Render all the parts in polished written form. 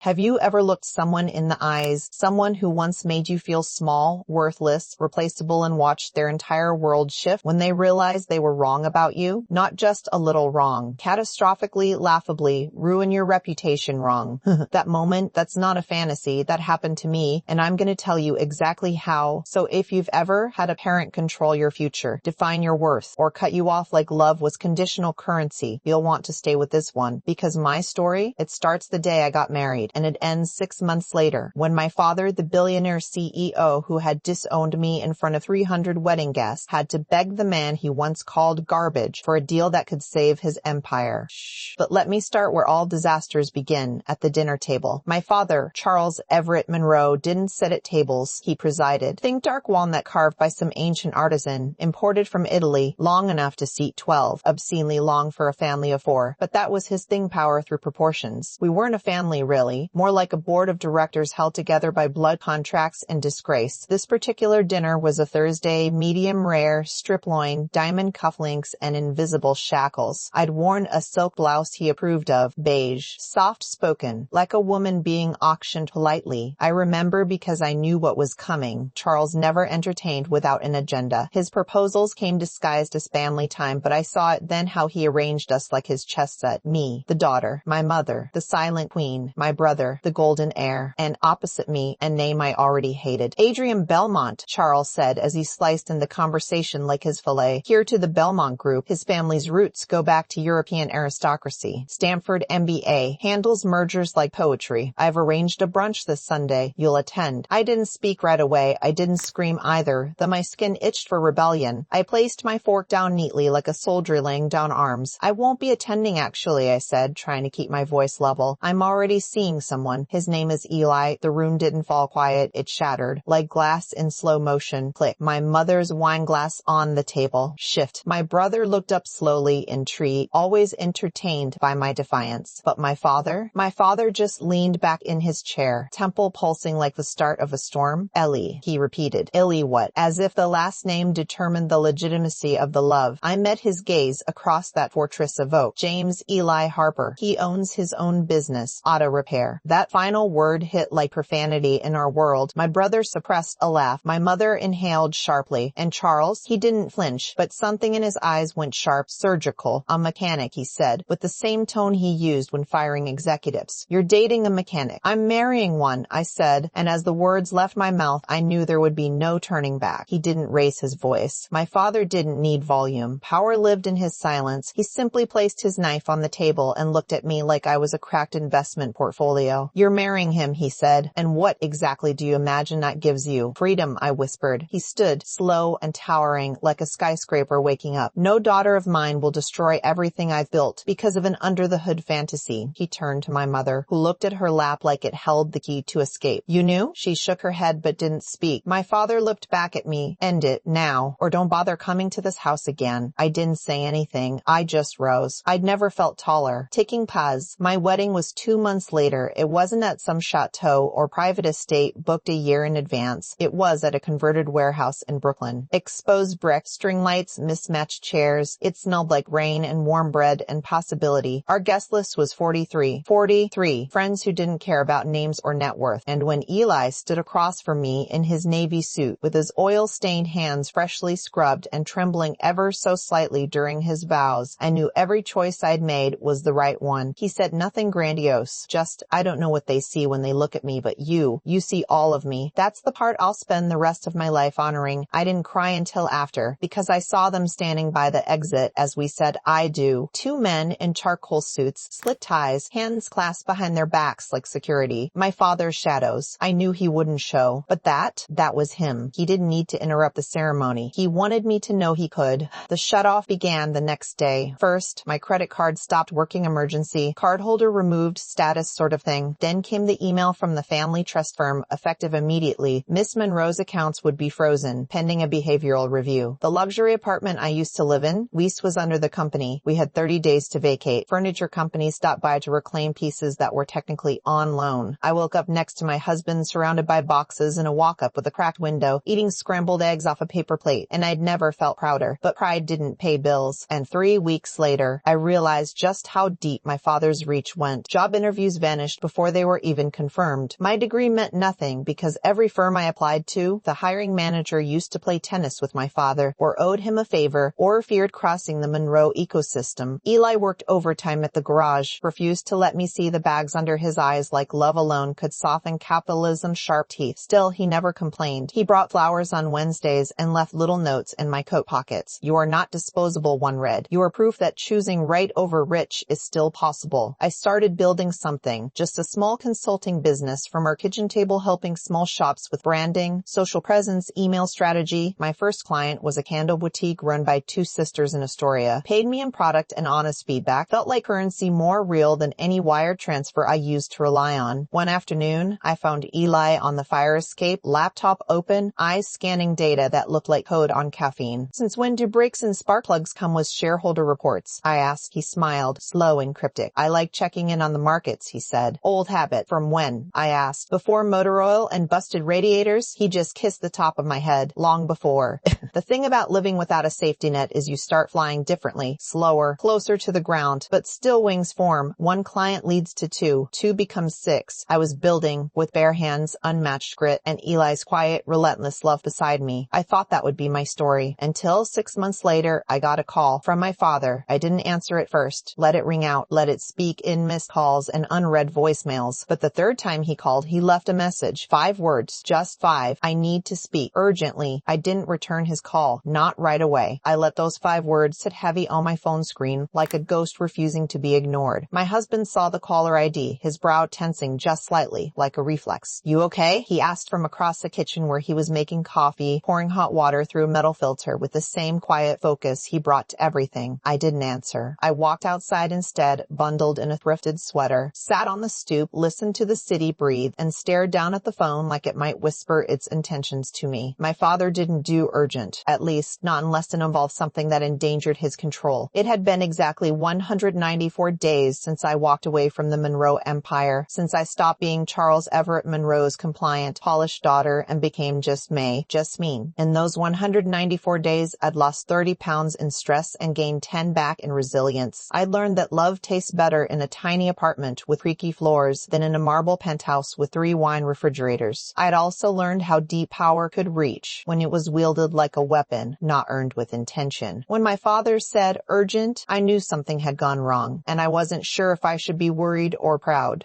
Have you ever looked someone in the eyes, someone who once made you feel small, worthless, replaceable, and watched their entire world shift when they realized they were wrong about you? Not just a little wrong. Catastrophically, laughably, ruin your reputation wrong. That moment, that's not a fantasy. That happened to me, and I'm gonna tell you exactly how. So if you've ever had a parent control your future, define your worth, or cut you off like love was conditional currency, you'll want to stay with this one. Because my story, it starts the day I got married, and it ends 6 months later, when my father, the billionaire CEO who had disowned me in front of 300 wedding guests, had to beg the man he once called garbage for a deal that could save his empire. Shh. But let me start where all disasters begin, at the dinner table. My father, Charles Everett Monroe, didn't sit at tables, he presided. Think dark walnut carved by some ancient artisan, imported from Italy, long enough to seat 12, obscenely long for a family of 4. But that was his thing, power through proportions. We weren't a family really, more like a board of directors held together by blood contracts and disgrace. This particular dinner was a Thursday, medium rare, strip loin, diamond cufflinks, and invisible shackles. I'd worn a silk blouse he approved of, beige, soft-spoken, like a woman being auctioned politely. I remember because I knew what was coming. Charles never entertained without an agenda. His proposals came disguised as family time, but I saw it then how he arranged us like his chess set. Me, the daughter, my mother, the silent queen, my brother, the golden heir, and opposite me, a name I already hated. Adrian Belmont, Charles said as he sliced in the conversation like his fillet. Here to the Belmont Group, his family's roots go back to European aristocracy. Stanford MBA, handles mergers like poetry. I've arranged a brunch this Sunday. You'll attend. I didn't speak right away. I didn't scream either, though my skin itched for rebellion. I placed my fork down neatly like a soldier laying down arms. I won't be attending actually, I said, trying to keep my voice level. I'm already seeing someone. His name is Eli. The room didn't fall quiet. It shattered. Like glass in slow motion. Click. My mother's wine glass on the table. Shift. My brother looked up slowly, intrigued, always entertained by my defiance. But my father? My father just leaned back in his chair, temple pulsing like the start of a storm. Ellie, he repeated. Ellie what? As if the last name determined the legitimacy of the love. I met his gaze across that fortress of oak. James Eli Harper. He owns his own business, auto repair. That final word hit like profanity in our world. My brother suppressed a laugh. My mother inhaled sharply. And Charles? He didn't flinch, but something in his eyes went sharp, surgical. A mechanic, he said, with the same tone he used when firing executives. You're dating a mechanic. I'm marrying one, I said, and as the words left my mouth, I knew there would be no turning back. He didn't raise his voice. My father didn't need volume. Power lived in his silence. He simply placed his knife on the table and looked at me like I was a cracked investment portfolio. You're marrying him, he said, and what exactly do you imagine that gives you? Freedom, I whispered. He stood, slow and towering, like a skyscraper waking up. No daughter of mine will destroy everything I've built because of an under-the-hood fantasy. He turned to my mother, who looked at her lap like it held the key to escape. You knew? She shook her head but didn't speak. My father looked back at me. End it, now, or don't bother coming to this house again. I didn't say anything. I just rose. I'd never felt taller. Taking pause. My wedding was 2 months later. It wasn't at some chateau or private estate booked a year in advance. It was at a converted warehouse in Brooklyn. Exposed brick, string lights, mismatched chairs. It smelled like rain and warm bread and possibility. Our guest list was 43. 43 friends who didn't care about names or net worth. And when Eli stood across from me in his navy suit with his oil-stained hands freshly scrubbed and trembling ever so slightly during his vows, I knew every choice I'd made was the right one. He said nothing grandiose, just, I don't know what they see when they look at me, but you see all of me. That's the part I'll spend the rest of my life honoring. I didn't cry until after, because I saw them standing by the exit as we said I do. 2 men in charcoal suits, slick ties, hands clasped behind their backs like security. My father's shadows. I knew he wouldn't show, but that was him. He didn't need to interrupt the ceremony. He wanted me to know he could. The shutoff began the next day. First, my credit card stopped working, emergency, cardholder removed status sort of thing. Then came the email from the family trust firm, effective immediately. Miss Monroe's accounts would be frozen, pending a behavioral review. The luxury apartment I used to live in, lease was under the company. We had 30 days to vacate. Furniture companies stopped by to reclaim pieces that were technically on loan. I woke up next to my husband, surrounded by boxes in a walk-up with a cracked window, eating scrambled eggs off a paper plate, and I'd never felt prouder. But pride didn't pay bills. And 3 weeks later, I realized just how deep my father's reach went. Job interviews vanished vanished before they were even confirmed. My degree meant nothing because every firm I applied to, the hiring manager used to play tennis with my father, or owed him a favor, or feared crossing the Monroe ecosystem. Eli worked overtime at the garage, refused to let me see the bags under his eyes like love alone could soften capitalism's sharp teeth. Still, he never complained. He brought flowers on Wednesdays and left little notes in my coat pockets. "You are not disposable," one read. "You are proof that choosing right over rich is still possible." I started building something, just a small consulting business, from our kitchen table helping small shops with branding, social presence, email strategy. My first client was a candle boutique run by two sisters in Astoria. Paid me in product and honest feedback. Felt like currency more real than any wire transfer I used to rely on. One afternoon, I found Eli on the fire escape, laptop open, eyes scanning data that looked like code on caffeine. "Since when do brakes and spark plugs come with shareholder reports?" I asked. He smiled, slow and cryptic. "I like checking in on the markets," he said. "Old habit." "From when?" I asked. "Before motor oil and busted radiators?" He just kissed the top of my head. "Long before." The thing about living without a safety net is you start flying differently, slower, closer to the ground, but still wings form. One client leads to two. Two becomes six. I was building, with bare hands, unmatched grit, and Eli's quiet, relentless love beside me. I thought that would be my story. Until 6 months later, I got a call from my father. I didn't answer it first. Let it ring out. Let it speak in missed calls and unread voicemails. But the third time he called, he left a message. 5 words. Just 5. "I need to speak. Urgently." I didn't return his call. Not right away. I let those 5 words sit heavy on my phone screen, like a ghost refusing to be ignored. My husband saw the caller ID, his brow tensing just slightly, like a reflex. "You okay?" he asked from across the kitchen where he was making coffee, pouring hot water through a metal filter with the same quiet focus he brought to everything. I didn't answer. I walked outside instead, bundled in a thrifted sweater, sat on the stoop, listened to the city breathe, and stared down at the phone like it might whisper its intentions to me. My father didn't do urgent, at least not unless it involved something that endangered his control. It had been exactly 194 days since I walked away from the Monroe Empire, since I stopped being Charles Everett Monroe's compliant, polished daughter and became just May, just me. In those 194 days, I'd lost 30 pounds in stress and gained 10 back in resilience. I'd learned that love tastes better in a tiny apartment with creaky floors than in a marble penthouse with 3 wine refrigerators. I'd also learned how deep power could reach when it was wielded like a weapon, not earned with intention. When my father said urgent, I knew something had gone wrong, and I wasn't sure if I should be worried or proud.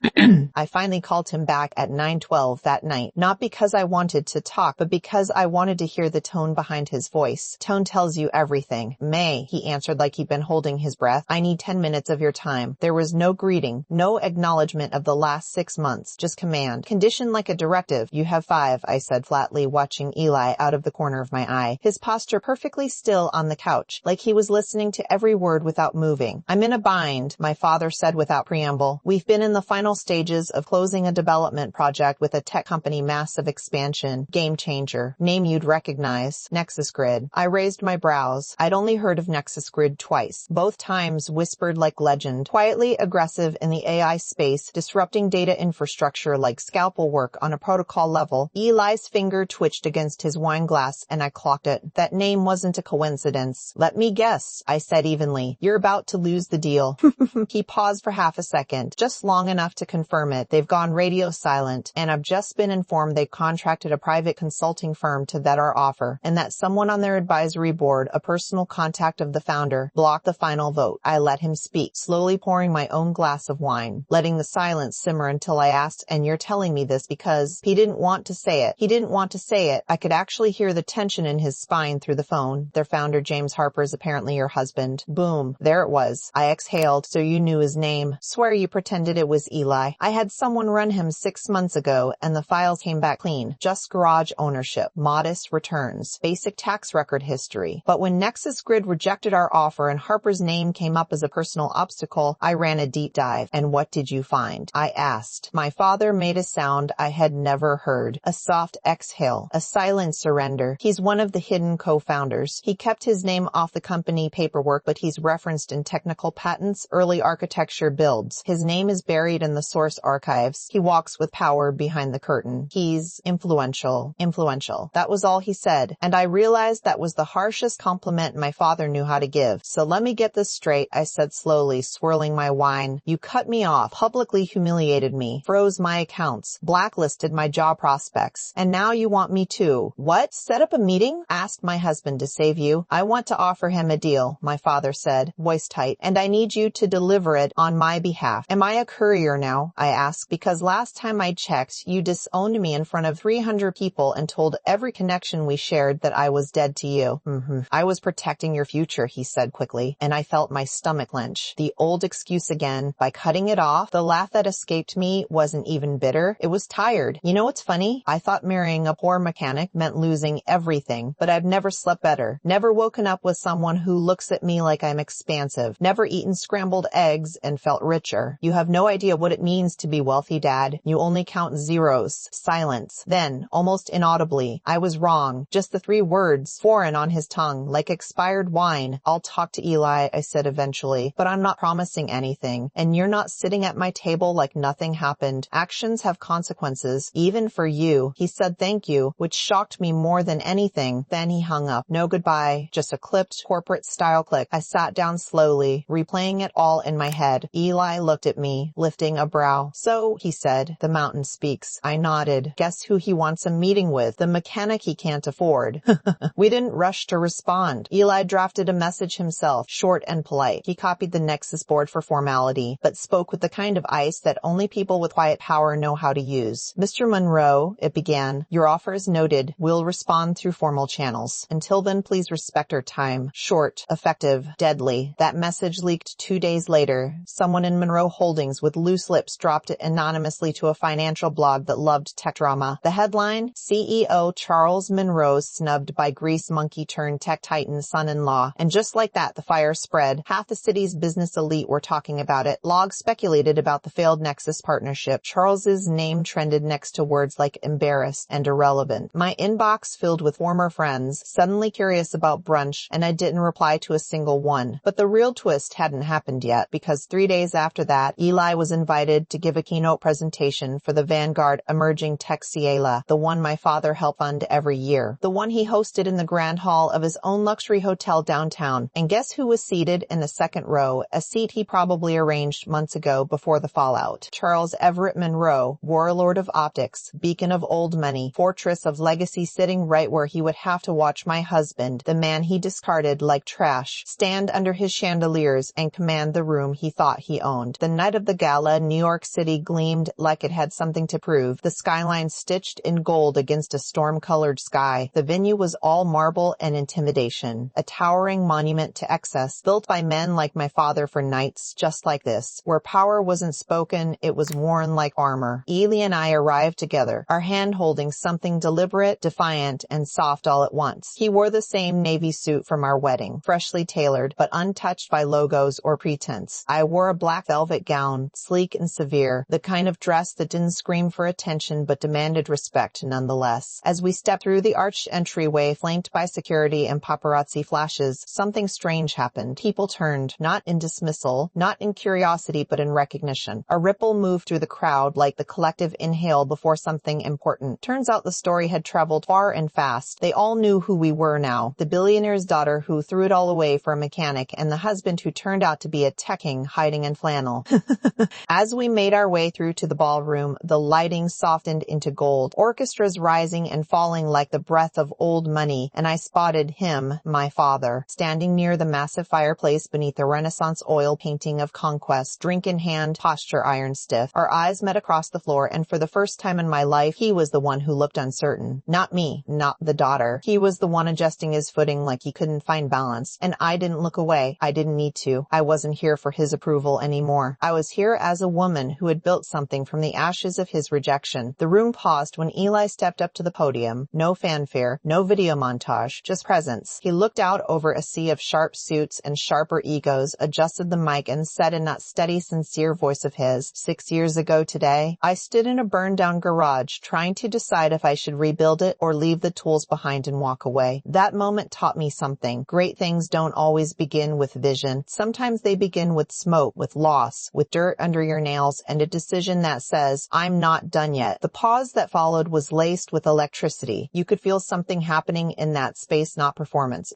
I finally called him back at 9:12 that night, not because I wanted to talk, but because I wanted to hear the tone behind his voice. Tone tells you everything. "May," he answered like he'd been holding his breath. "I need 10 minutes of your time." There was no greeting, no acknowledgement of the last 6 months, just command. Conditioned like a directive. "You have 5, I said flatly, watching Eli out of the corner of my eye, his posture perfectly still on the couch, like he was listening to every word without moving. "I'm in a bind," my father said without preamble. "We've been in the final stages of closing a development project with a tech company, massive expansion, game changer, name you'd recognize, Nexus Grid." I raised my brows. I'd only heard of Nexus Grid twice, both times whispered like legend, quietly aggressive in the AI space, disrupting data infrastructure like scalpel work on a protocol level. Eli's finger twitched against his wine glass and I clocked it. That name wasn't a coincidence. "Let me guess," I said evenly. "You're about to lose the deal." He paused for half a second, just long enough to confirm it. "They've gone radio silent, and I've just been informed they've contracted a private consulting firm to vet our offer, and that someone on their advisory board, a personal contact of the founder, blocked the final vote." I let him speak, slowly pouring my own glass of wine, letting the silence simmer until I asked, "And you're telling me this because—" He didn't want to say it. He didn't want to say it. I could actually hear the tension in his spine through the phone. "Their founder, James Harper, is apparently your husband." Boom. There it was. I exhaled. "So you knew his name." "Swear you pretended it was Eli." "I had someone run him 6 months ago, and the files came back clean. Just garage ownership, modest returns, basic tax record history. But when Nexus Grid rejected our offer and Harper's name came up as a personal obstacle, I ran a deep dive." "And what did you find?" I asked. My father made a sound I had never heard. A soft exhale, a silent surrender. "He's one of the hidden co-founders. He kept his name off the company paperwork, but he's referenced in technical patents, early architecture builds. His name is buried in the source archives. He walks with power behind the curtain. He's influential." Influential. That was all he said, and I realized that was the harshest compliment my father knew how to give. "So let me get this straight," I said slowly, swirling my wine. "You cut me off, publicly publicly humiliated me, froze my accounts, blacklisted my job prospects, and now you want me to, what? Set up a meeting? Asked my husband to save you. I want to offer him a deal, my father said, voice tight, and I need you to deliver it on my behalf. Am I a courier now? I asked, because last time I checked, you disowned me in front of 300 people and told every connection we shared that I was dead to you. I was protecting your future, he said quickly, and I felt my stomach clench. The old excuse again. By cutting it off, the laugh that escaped me wasn't even bitter. It was tired. You know what's funny? I thought marrying a poor mechanic meant losing everything, but I've never slept better. Never woken up with someone who looks at me like I'm expansive. Never eaten scrambled eggs and felt richer. You have no idea what it means to be wealthy, Dad. You only count zeros. Silence. Then, almost inaudibly, I was wrong. Just the 3 words, foreign on his tongue, like expired wine. I'll talk to Eli, I said eventually, but I'm not promising anything. And you're not sitting at my table like nothing happened. Actions have consequences, even for you. He said thank you, which shocked me more than anything. Then he hung up. No goodbye, just a clipped corporate-style click. I sat down slowly, replaying it all in my head. Eli looked at me, lifting a brow. So, he said, the mountain speaks. I nodded. Guess who he wants a meeting with? The mechanic he can't afford. We didn't rush to respond. Eli drafted a message himself, short and polite. He copied the Nexus board for formality, but spoke with the kind of ice that only people with quiet power know how to use. Mr. Monroe, it began, your offer is noted. We'll respond through formal channels. Until then, please respect our time. Short, effective, deadly. That message leaked 2 days later. Someone in Monroe Holdings with loose lips dropped it anonymously to a financial blog that loved tech drama. The headline, CEO Charles Monroe snubbed by grease monkey turned tech titan son-in-law. And just like that, the fire spread. Half the city's business elite were talking about it. Blogs speculated about the failed Nexus partnership. Charles's name trended next to words like embarrassed and irrelevant. My inbox filled with former friends, suddenly curious about brunch, and I didn't reply to a single one. But the real twist hadn't happened yet, because 3 days after that, Eli was invited to give a keynote presentation for the Vanguard Emerging Tech Ciela, the one my father helped fund every year. The one he hosted in the grand hall of his own luxury hotel downtown. And guess who was seated in the second row, a seat he probably arranged months ago before the fallout? Charles Everett Monroe, warlord of optics, beacon of old money, fortress of legacy, sitting right where he would have to watch my husband, the man he discarded like trash, stand under his chandeliers and command the room he thought he owned. The night of the gala, New York City gleamed like it had something to prove, the skyline stitched in gold against a storm-colored sky. The venue was all marble and intimidation, a towering monument to excess, built by men like my father for nights just like this, where power wasn't spoken, it was worn like armor. Ely and I arrived together, our hand holding something deliberate, defiant, and soft all at once. He wore the same navy suit from our wedding, freshly tailored, but untouched by logos or pretense. I wore a black velvet gown, sleek and severe, the kind of dress that didn't scream for attention but demanded respect nonetheless. As we stepped through the arched entryway, flanked by security and paparazzi flashes, something strange happened. People turned, not in dismissal, not in curiosity, but in recognition. A ripple moved through the crowd like the collective inhale before something important. Turns out the story had traveled far and fast. They all knew who we were now. The billionaire's daughter who threw it all away for a mechanic, and the husband who turned out to be a tech king hiding in flannel. As we made our way through to the ballroom, the lighting softened into gold, orchestras rising and falling like the breath of old money, and I spotted him, my father, standing near the massive fireplace beneath the Renaissance oil painting of conquest, drink in hand, posture iron stiff. Our eyes met across the floor, and for the first time in my life, he was the one who looked uncertain. Not me, not the daughter. He was the one adjusting his footing like he couldn't find balance, and I didn't look away. I didn't need to. I wasn't here for his approval anymore. I was here as a woman who had built something from the ashes of his rejection. The room paused when Eli stepped up to the podium. No fanfare, no video montage, just presence. He looked out over a sea of sharp suits and sharper egos, adjusted the mic, and said in that steady, sincere voice of his, 6 years ago today, I stood in a burned-down garage trying to decide if I should rebuild it or leave the tools behind and walk away. That moment taught me something. Great things don't always begin with vision. Sometimes they begin with smoke, with loss, with dirt under your nails, and a decision that says, I'm not done yet. The pause that followed was laced with electricity. You could feel something happening in that space, not performance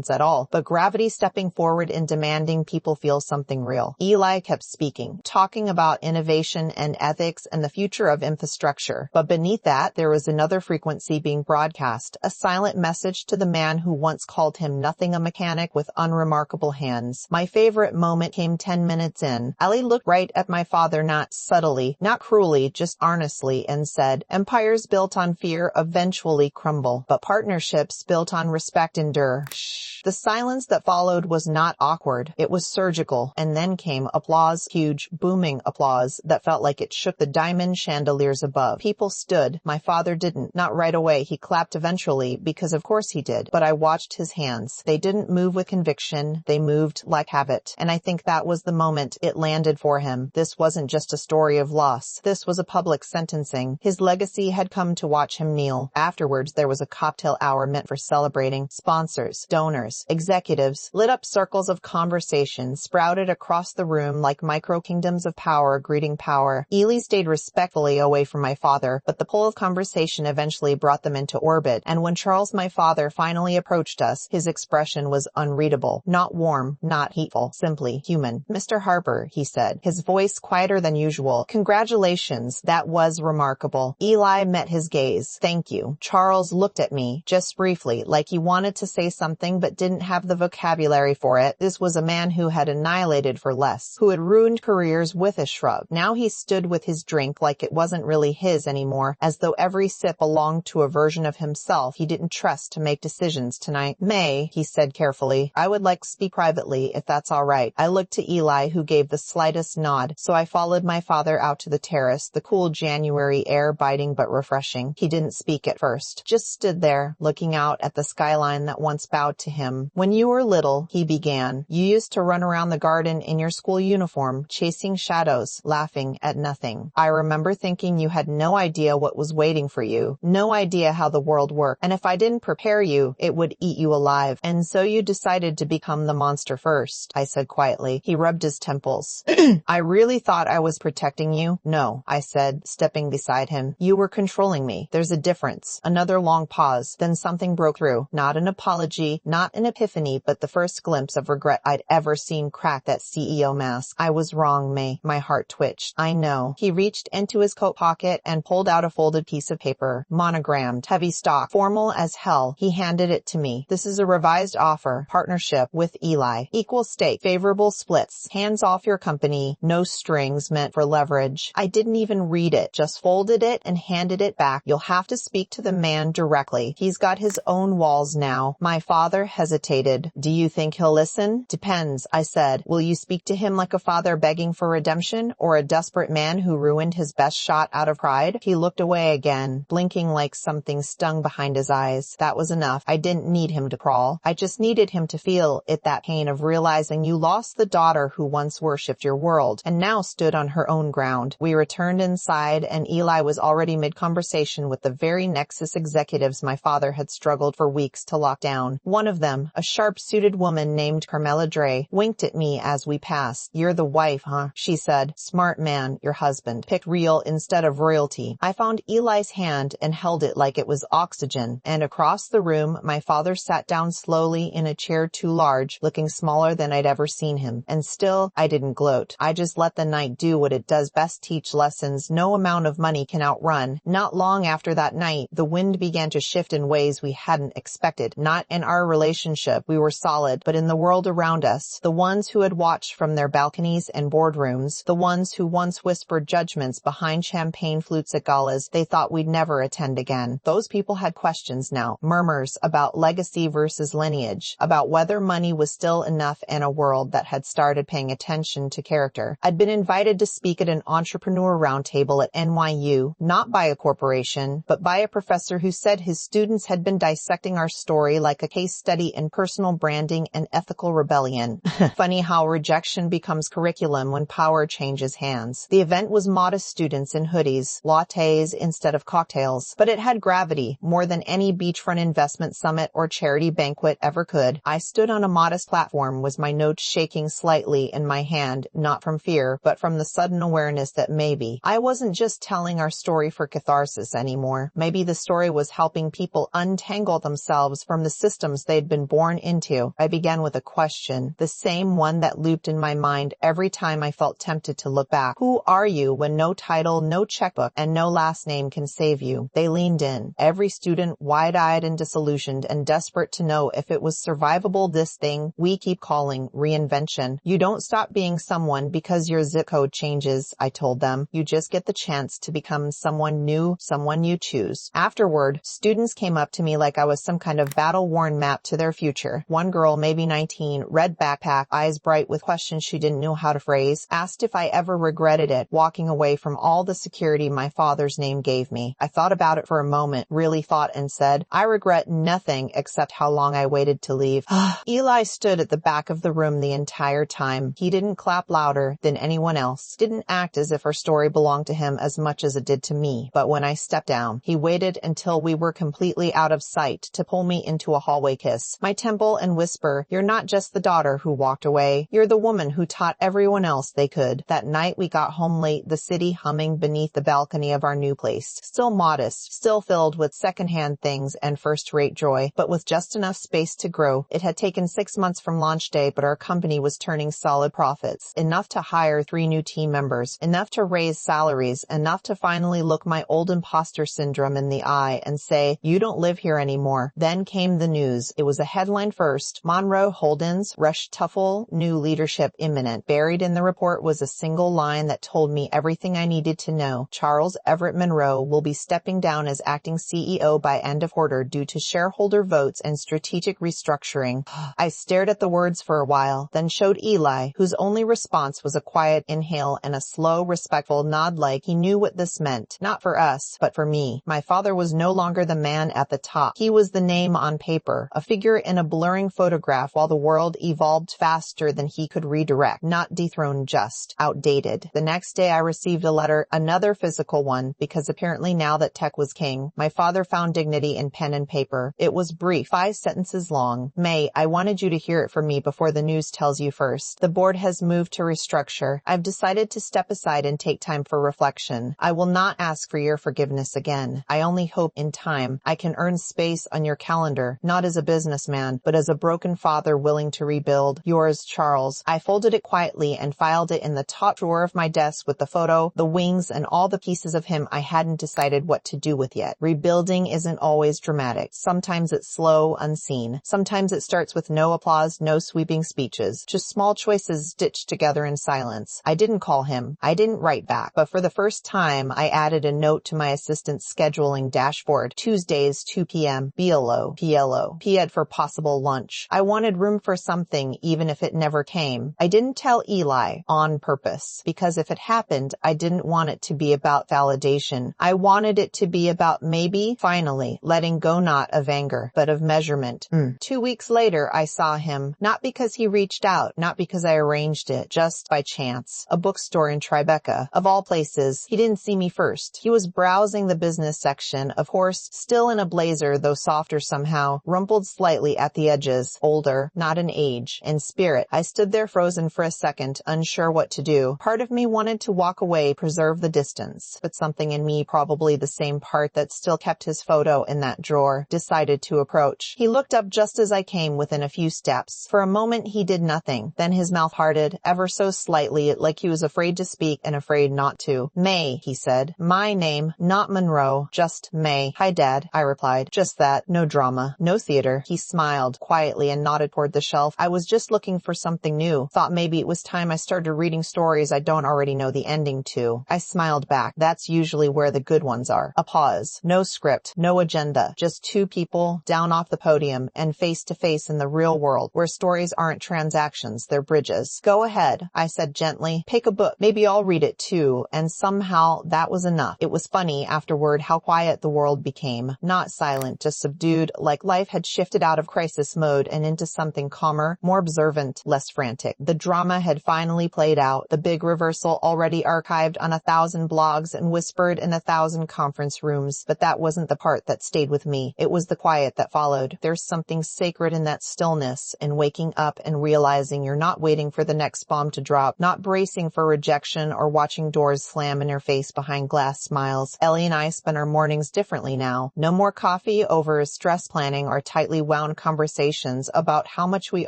at all, but gravity stepping forward and demanding people feel something real. Eli kept speaking. talking about innovation and ethics and the future of infrastructure. But beneath that, there was another frequency being broadcast, a silent message to the man who once called him nothing, a mechanic with unremarkable hands. My favorite moment came 10 minutes in. Ellie looked right at my father, not subtly, not cruelly, just earnestly, and said, "Empires built on fear eventually crumble, but partnerships built on respect endure." Shh. The silence that followed was not awkward. It was surgical. And then came applause, huge, booming applause that felt like it shook the diamond chandeliers above. People stood. My father didn't. Not right away. He clapped eventually, because of course he did. But I watched his hands. They didn't move with conviction. They moved like habit. And I think that was the moment it landed for him. This wasn't just a story of loss. This was a public sentencing. His legacy had come to watch him kneel. Afterwards, there was a cocktail hour meant for celebrating. Sponsors, donors, executives, lit up circles of conversation sprouted across the room like micro-kingdoms of power greeting power. Ely stayed respectfully away from my father, but the pull of conversation eventually brought them into orbit, and when Charles, my father, finally approached us, his expression was unreadable. Not warm, not hateful, simply human. "Mr. Harper," he said, his voice quieter than usual. "Congratulations, that was remarkable." Eli met his gaze. "Thank you." Charles looked at me, just briefly, like he wanted to say something but didn't have the vocabulary for it. This was a man who had annihilated for less, who had ruined careers with a shrug. Now he stood with his drink like it wasn't really his anymore, as though every sip belonged to a version of himself he didn't trust to make decisions tonight. "May," he said carefully, "I would like to speak privately, if that's all right." I looked to Eli, who gave the slightest nod, so I followed my father out to the terrace, the cool January air biting but refreshing. He didn't speak at first, just stood there, looking out at the skyline that once bowed to him. "When you were little," he began, "you used to run around the garden in your school uniform, chasing shadows, laughing at nothing. I remember thinking you had no idea what was waiting for you, no idea how the world worked, and if I didn't prepare you, it would eat you alive. And so you decided to become the monster first," I said quietly. He rubbed his temples. "I really thought I was protecting you." "No," I said, stepping beside him. "You were controlling me. There's a difference." Another long pause, then something broke through. Not an apology, not an epiphany, but the first glimpse of regret I'd ever seen crack that CEO mask. "I was wrong, May." My heart twitched. "I know." He reached into his coat pocket and pulled out a folded piece of paper, monogrammed, heavy stock, formal as hell. He handed it to me. "This is a revised offer, partnership with Eli. Equal stake, favorable splits, hands off your company, no strings, meant for leverage." I didn't even read it, just folded it and handed it back. "You'll have to speak to the man directly. He's got his own walls now." My father hesitated. "Do you think he'll listen?" "Depends," I said. "Will you speak to him like a father begging for redemption, or a desperate man who ruined his best shot out of pride?" He looked away again, blinking like something stung behind his eyes. That was enough. I didn't need him to crawl. I just needed him to feel it, that pain of realizing you lost the daughter who once worshipped your world, and now stood on her own ground. We returned inside, and Eli was already mid-conversation with the very Nexus executives my father had struggled for weeks to lock down. One of them, a sharp-suited woman named Carmela Dre, winked at me as we passed. "You're the wife, huh?" she said. "Smart man, your husband. Picked real instead of royalty." I found Eli's hand and held it like it was oxygen, and across the room my father sat down slowly in a chair too large, looking smaller than I'd ever seen him. And still, I didn't gloat. I just let the night do what it does best, teach lessons no amount of money can outrun. Not long after that night, the wind began to shift in ways we hadn't expected. Not in our relationship, we were solid, but in the world around us. The ones who had watched from their balconies and boardrooms, the ones who once whispered judgments behind champagne flutes at galas they thought we'd never attend again. Those people had questions now, murmurs about legacy versus lineage, about whether money was still enough in a world that had started paying attention to character. I'd been invited to speak at an entrepreneur roundtable at NYU, not by a corporation, but by a professor who said his students had been dissecting our story like a case study in personal branding and ethical rebellion. Funny how rejection becomes curriculum when power changes hands. The event was modest students in hoodies, lattes instead of cocktails, but it had gravity, more than any beachfront investment summit or charity banquet ever could. I stood on a modest platform with my notes shaking slightly in my hand, not from fear, but from the sudden awareness that maybe I wasn't just telling our story for catharsis anymore. Maybe the story was helping people untangle themselves from the systems they'd been been born into. I began with a question, the same one that looped in my mind every time I felt tempted to look back. Who are you when no title, no checkbook, and no last name can save you? They leaned in, every student wide-eyed and disillusioned and desperate to know if it was survivable, this thing we keep calling reinvention. You don't stop being someone because your zip code changes, I told them. You just get the chance to become someone new, someone you choose. Afterward, students came up to me like I was some kind of battle-worn map to their future. One girl, maybe 19, red backpack, eyes bright with questions she didn't know how to phrase, asked if I ever regretted it, walking away from all the security my father's name gave me. I thought about it for a moment, really thought, and said, I regret nothing except how long I waited to leave. Eli stood at the back of the room the entire time. He didn't clap louder than anyone else, didn't act as if our story belonged to him as much as it did to me. But when I stepped down, he waited until we were completely out of sight to pull me into a hallway kiss, my temple, and whisper, you're not just the daughter who walked away. You're the woman who taught everyone else they could. That night we got home late, the city humming beneath the balcony of our new place. Still modest, still filled with secondhand things and first-rate joy, but with just enough space to grow. It had taken 6 months from launch day, but our company was turning solid profits. Enough to hire 3 new team members, enough to raise salaries, enough to finally look my old imposter syndrome in the eye and say, you don't live here anymore. Then came the news. It was a headline first. Monroe Holdens, Rush Tuffle, new leadership imminent. Buried in the report was a single line that told me everything I needed to know. Charles Everett Monroe will be stepping down as acting CEO by end of quarter due to shareholder votes and strategic restructuring. I stared at the words for a while, then showed Eli, whose only response was a quiet inhale and a slow, respectful nod like he knew what this meant. Not for us, but for me. My father was no longer the man at the top. He was the name on paper, a figure in a blurring photograph while the world evolved faster than he could redirect. Not dethroned, just outdated. The next day I received a letter, another physical one, because apparently now that tech was king, my father found dignity in pen and paper. It was brief, 5 sentences long. May, I wanted you to hear it from me before the news tells you first. The board has moved to restructure. I've decided to step aside and take time for reflection. I will not ask for your forgiveness again. I only hope in time I can earn space on your calendar, not as a businessman, but as a broken father willing to rebuild. Yours, Charles. I folded it quietly and filed it in the top drawer of my desk with the photo, the wings, and all the pieces of him I hadn't decided what to do with yet. Rebuilding isn't always dramatic. Sometimes it's slow, unseen. Sometimes it starts with no applause, no sweeping speeches, just small choices stitched together in silence. I didn't call him. I didn't write back. But for the first time, I added a note to my assistant's scheduling dashboard. Tuesdays, 2 p.m. BLO, PLO, PED for possible lunch. I wanted room for something, even if it never came. I didn't tell Eli on purpose, because if it happened, I didn't want it to be about validation. I wanted it to be about maybe, finally, letting go not of anger, but of measurement. 2 weeks later, I saw him, not because he reached out, not because I arranged it, just by chance. A bookstore in Tribeca. Of all places, he didn't see me first. He was browsing the business section, of course, still in a blazer, though softer somehow, rumpled slightly at the edges, older, not in age, in spirit. I stood there frozen for a second, unsure what to do. Part of me wanted to walk away, preserve the distance, but something in me, probably the same part that still kept his photo in that drawer, decided to approach. He looked up just as I came within a few steps. For a moment he did nothing. Then his mouth parted, ever so slightly, like he was afraid to speak and afraid not to. May, he said. My name, not Monroe, just May. Hi, Dad, I replied. Just that. No drama. No theater. He smiled quietly and nodded toward the shelf. I was just looking for something new. Thought maybe it was time I started reading stories I don't already know the ending to. I smiled back. That's usually where the good ones are. A pause. No script. No agenda. Just 2 people, down off the podium, and face to face in the real world, where stories aren't transactions, they're bridges. Go ahead, I said gently. Pick a book. Maybe I'll read it too. And somehow that was enough. It was funny afterward how quiet the world became. Not silent, just subdued, like life had shifted out of crisis mode and into something calmer, more observant, less frantic. The drama had finally played out, the big reversal already archived on 1,000 blogs and whispered in 1,000 conference rooms. But that wasn't the part that stayed with me. It was the quiet that followed. There's something sacred in that stillness, in waking up and realizing you're not waiting for the next bomb to drop, not bracing for rejection or watching doors slam in your face behind glass smiles. Ellie and I spend our mornings differently now. No more coffee over stress planning or tightly wound phone conversations about how much we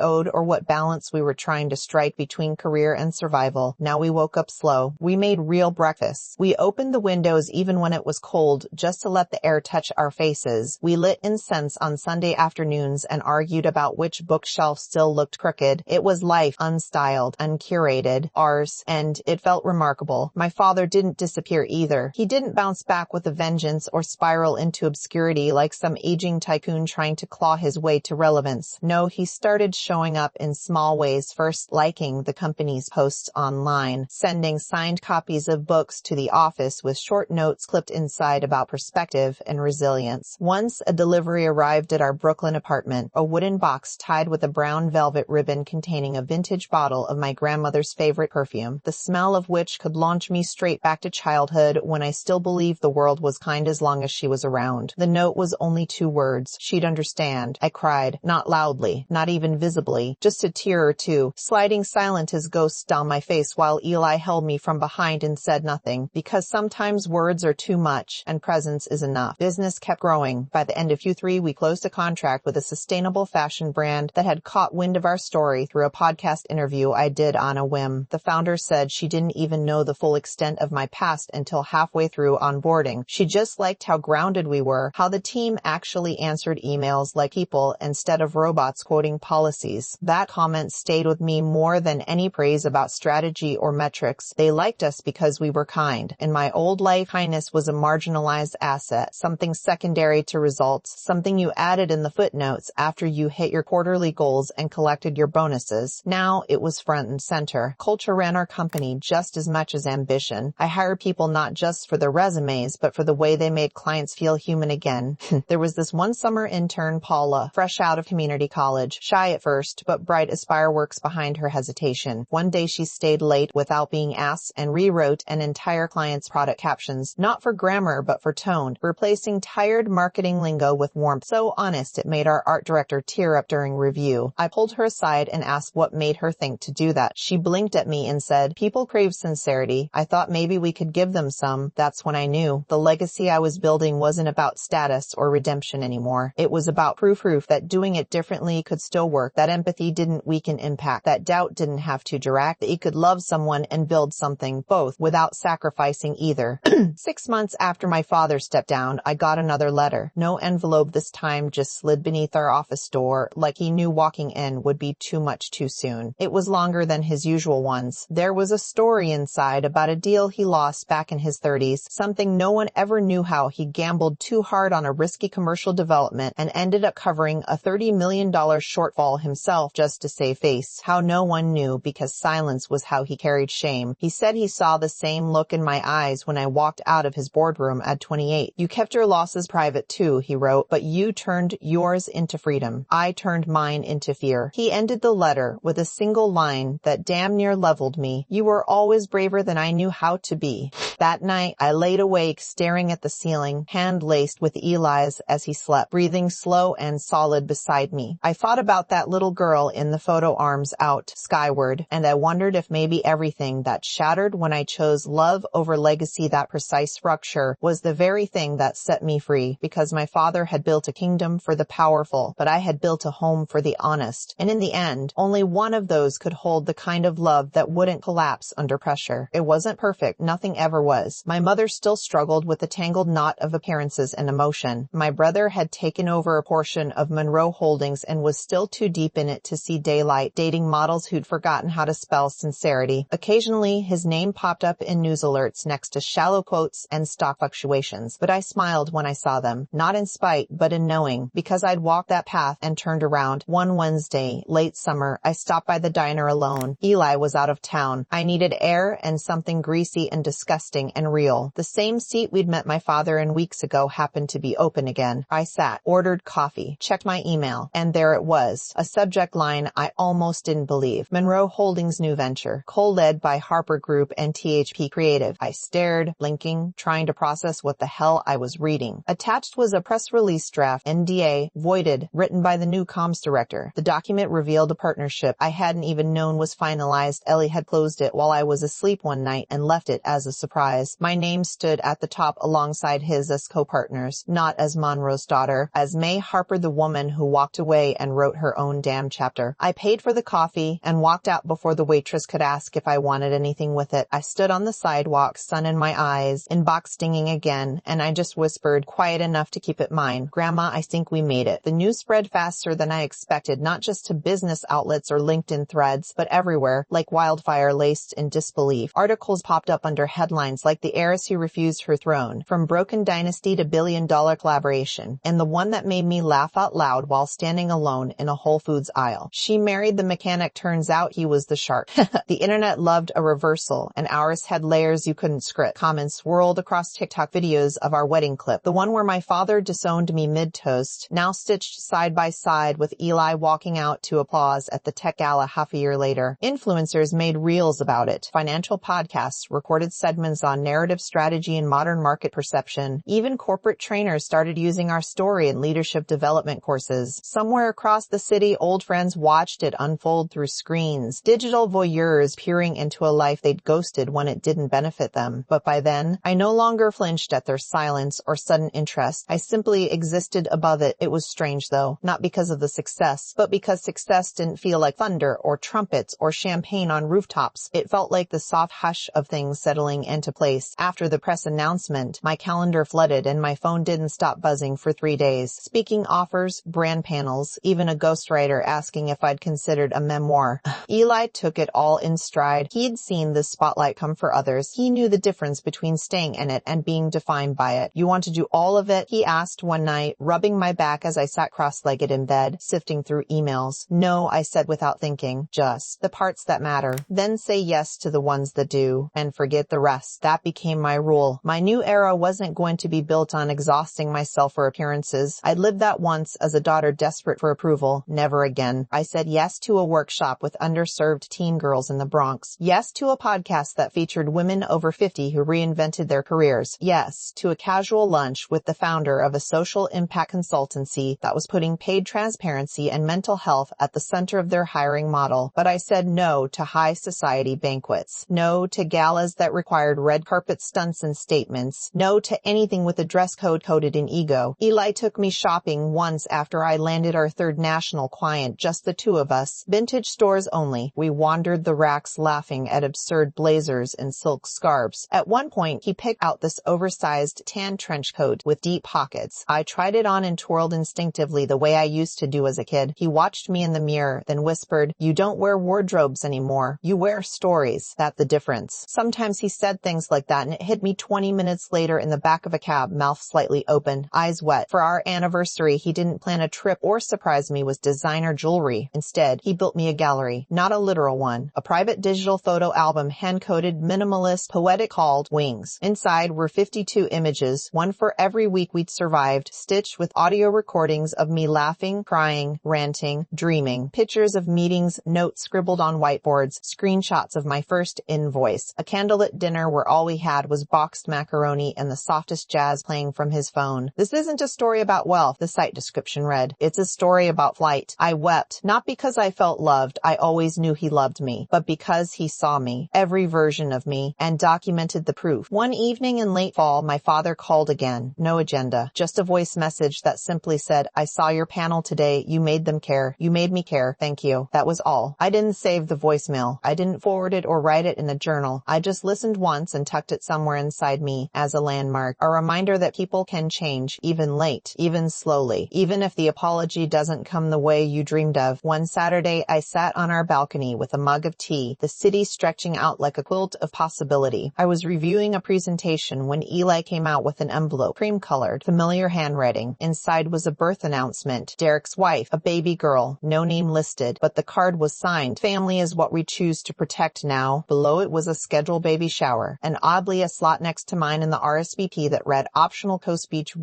owed or what balance we were trying to strike between career and survival. Now we woke up slow. We made real breakfasts. We opened the windows even when it was cold just to let the air touch our faces. We lit incense on Sunday afternoons and argued about which bookshelf still looked crooked. It was life, unstyled, uncurated, ours, and it felt remarkable. My father didn't disappear either. He didn't bounce back with a vengeance or spiral into obscurity like some aging tycoon trying to claw his way to relevance. No, he started showing up in small ways, first liking the company's posts online, sending signed copies of books to the office with short notes clipped inside about perspective and resilience. Once a delivery arrived at our Brooklyn apartment, a wooden box tied with a brown velvet ribbon containing a vintage bottle of my grandmother's favorite perfume, the smell of which could launch me straight back to childhood when I still believed the world was kind as long as she was around. The note was only 2 words. She'd understand. I cried, not loudly, not even visibly, just a tear or two, sliding silent as ghosts down my face while Eli held me from behind and said nothing, because sometimes words are too much and presence is enough. Business kept growing. By the end of Q3, we closed a contract with a sustainable fashion brand that had caught wind of our story through a podcast interview I did on a whim. The founder said she didn't even know the full extent of my past until halfway through onboarding. She just liked how grounded we were, how the team actually answered emails like people instead of robots quoting policies. That comment stayed with me more than any praise about strategy or metrics. They liked us because we were kind. In my old life, kindness was a marginalized asset, something secondary to results, something you added in the footnotes after you hit your quarterly goals and collected your bonuses. Now it was front and center. Culture ran our company just as much as ambition. I hired people not just for their resumes, but for the way they made clients feel human again. There was this one summer intern, Paula, fresh out of community college, shy at first, but bright as fireworks behind her hesitation. One day she stayed late without being asked and rewrote an entire client's product captions, not for grammar, but for tone, replacing tired marketing lingo with warmth. So honest, it made our art director tear up during review. I pulled her aside and asked what made her think to do that. She blinked at me and said, "People crave sincerity. I thought maybe we could give them some." That's when I knew the legacy I was building wasn't about status or redemption anymore. It was about proof that doing it differently could still work, that empathy didn't weaken impact, that doubt didn't have to direct, that you could love someone and build something, both, without sacrificing either. 6 months after my father stepped down, I got another letter. No envelope this time, just slid beneath our office door, like he knew walking in would be too much too soon. It was longer than his usual ones. There was a story inside about a deal he lost back in his 30s, something no one ever knew, how he gambled too hard on a risky commercial development and ended up covering a $30 million shortfall himself just to save face. How no one knew, because silence was how he carried shame. He said he saw the same look in my eyes when I walked out of his boardroom at 28. "You kept your losses private too," he wrote, "but you turned yours into freedom. I turned mine into fear." He ended the letter with a single line that damn near leveled me. "You were always braver than I knew how to be." That night, I laid awake staring at the ceiling, hand laced with Eli's as he slept, breathing slow and solid beside me. I thought about that little girl in the photo, arms out skyward, and I wondered if maybe everything that shattered when I chose love over legacy, that precise rupture, was the very thing that set me free, because my father had built a kingdom for the powerful, but I had built a home for the honest. And in the end, only one of those could hold the kind of love that wouldn't collapse under pressure. It wasn't perfect. Nothing ever was. My mother still struggled with the tangled knot of appearances and emotion. My brother had taken over a portion of Monroe Holdings and was still too deep in it to see daylight, dating models who'd forgotten how to spell sincerity. Occasionally, his name popped up in news alerts next to shallow quotes and stock fluctuations, but I smiled when I saw them, not in spite, but in knowing, because I'd walked that path and turned around. One Wednesday, late summer, I stopped by the diner alone. Eli was out of town. I needed air and something greasy and disgusting and real. The same seat we'd met my father in weeks ago happened to be open again. I sat, ordered coffee, checked my email, and there it was, a subject line I almost didn't believe. Monroe Holdings' new venture, co-led by Harper Group and THP Creative. I stared, blinking, trying to process what the hell I was reading. Attached was a press release draft, NDA, voided, written by the new comms director. The document revealed a partnership I hadn't even known was finalized. Ellie had closed it while I was asleep one night and left it as a surprise. My name stood at the top alongside his as co-partners, not as Monroe's daughter, as May Harper, the woman woman who walked away and wrote her own damn chapter. I paid for the coffee and walked out before the waitress could ask if I wanted anything with it. I stood on the sidewalk, sun in my eyes, inbox stinging again, and I just whispered, quiet enough to keep it mine, "Grandma, I think we made it." The news spread faster than I expected, not just to business outlets or LinkedIn threads, but everywhere, like wildfire laced in disbelief. Articles popped up under headlines like "The Heiress Who Refused Her Throne," "From Broken Dynasty to Billion-Dollar Collaboration," and the one that made me laugh out loud while standing alone in a Whole Foods aisle. "She married the mechanic, turns out he was the shark." The internet loved a reversal, and ours had layers you couldn't script. Comments swirled across TikTok videos of our wedding clip, the one where my father disowned me mid-toast, now stitched side by side with Eli walking out to applause at the tech gala half a year later. Influencers made reels about it. Financial podcasts recorded segments on narrative strategy and modern market perception. Even corporate trainers started using our story in leadership development courses. Somewhere across the city, old friends watched it unfold through screens. Digital voyeurs peering into a life they'd ghosted when it didn't benefit them. But by then, I no longer flinched at their silence or sudden interest. I simply existed above it. It was strange though, not because of the success, but because success didn't feel like thunder or trumpets or champagne on rooftops. It felt like the soft hush of things settling into place. After the press announcement, my calendar flooded and my phone didn't stop buzzing for 3 days. Speaking offers, brand panels, even a ghostwriter asking if I'd considered a memoir. Eli took it all in stride. He'd seen the spotlight come for others. He knew the difference between staying in it and being defined by it. "You want to do all of it?" he asked one night, rubbing my back as I sat cross-legged in bed, sifting through emails. "No," I said without thinking, "just the parts that matter. Then say yes to the ones that do, and forget the rest." That became my rule. My new era wasn't going to be built on exhausting myself for appearances. I'd lived that once as a daughter desperate for approval. Never again. I said yes to a workshop with underserved teen girls in the Bronx. Yes to a podcast that featured women over 50 who reinvented their careers. Yes to a casual lunch with the founder of a social impact consultancy that was putting paid transparency and mental health at the center of their hiring model. But I said no to high society banquets. No to galas that required red carpet stunts and statements. No to anything with a dress code coded in ego. Eli took me shopping once after I landed our third national client, just the two of us. Vintage stores only. We wandered the racks laughing at absurd blazers and silk scarves. At one point, he picked out this oversized tan trench coat with deep pockets. I tried it on and twirled instinctively the way I used to do as a kid. He watched me in the mirror, then whispered, "You don't wear wardrobes anymore. You wear stories. That's the difference." Sometimes he said things like that, and it hit me 20 minutes later in the back of a cab, mouth slightly open, eyes wet. For our anniversary, he didn't plan a trip or surprise me with designer jewelry. Instead, he built me a gallery, not a literal one, a private digital photo album, hand-coded, minimalist, poetic, called Wings. Inside were 52 images, one for every week we'd survived, stitched with audio recordings of me laughing, crying, ranting, dreaming, pictures of meetings, notes scribbled on whiteboards, screenshots of my first invoice, a candlelit dinner where all we had was boxed macaroni and the softest jazz playing from his phone. "This isn't a story about wealth," the site description read. "It's a story about flight." I wept, not because I felt loved, I always knew he loved me, but because he saw me, every version of me, and documented the proof. One evening in late fall, my father called again. No agenda, just a voice message that simply said, "I saw your panel today. You made them care. You made me care. Thank you." That was all. I didn't save the voicemail. I didn't forward it or write it in a journal. I just listened once and tucked it somewhere inside me as a landmark, a reminder that people can change, even late, even slowly, even if the apology doesn't come the way you dreamed of. One Saturday, I sat on our balcony with a mug of tea, the city stretching out like a quilt of possibility. I was reviewing a presentation when Eli came out with an envelope, cream-colored, familiar handwriting. Inside was a birth announcement, Derek's wife, a baby girl, no name listed, but the card was signed, "Family is what we choose to protect now." Below it was a scheduled baby shower, and oddly a slot next to mine in the RSVP that read, "Optional co-speech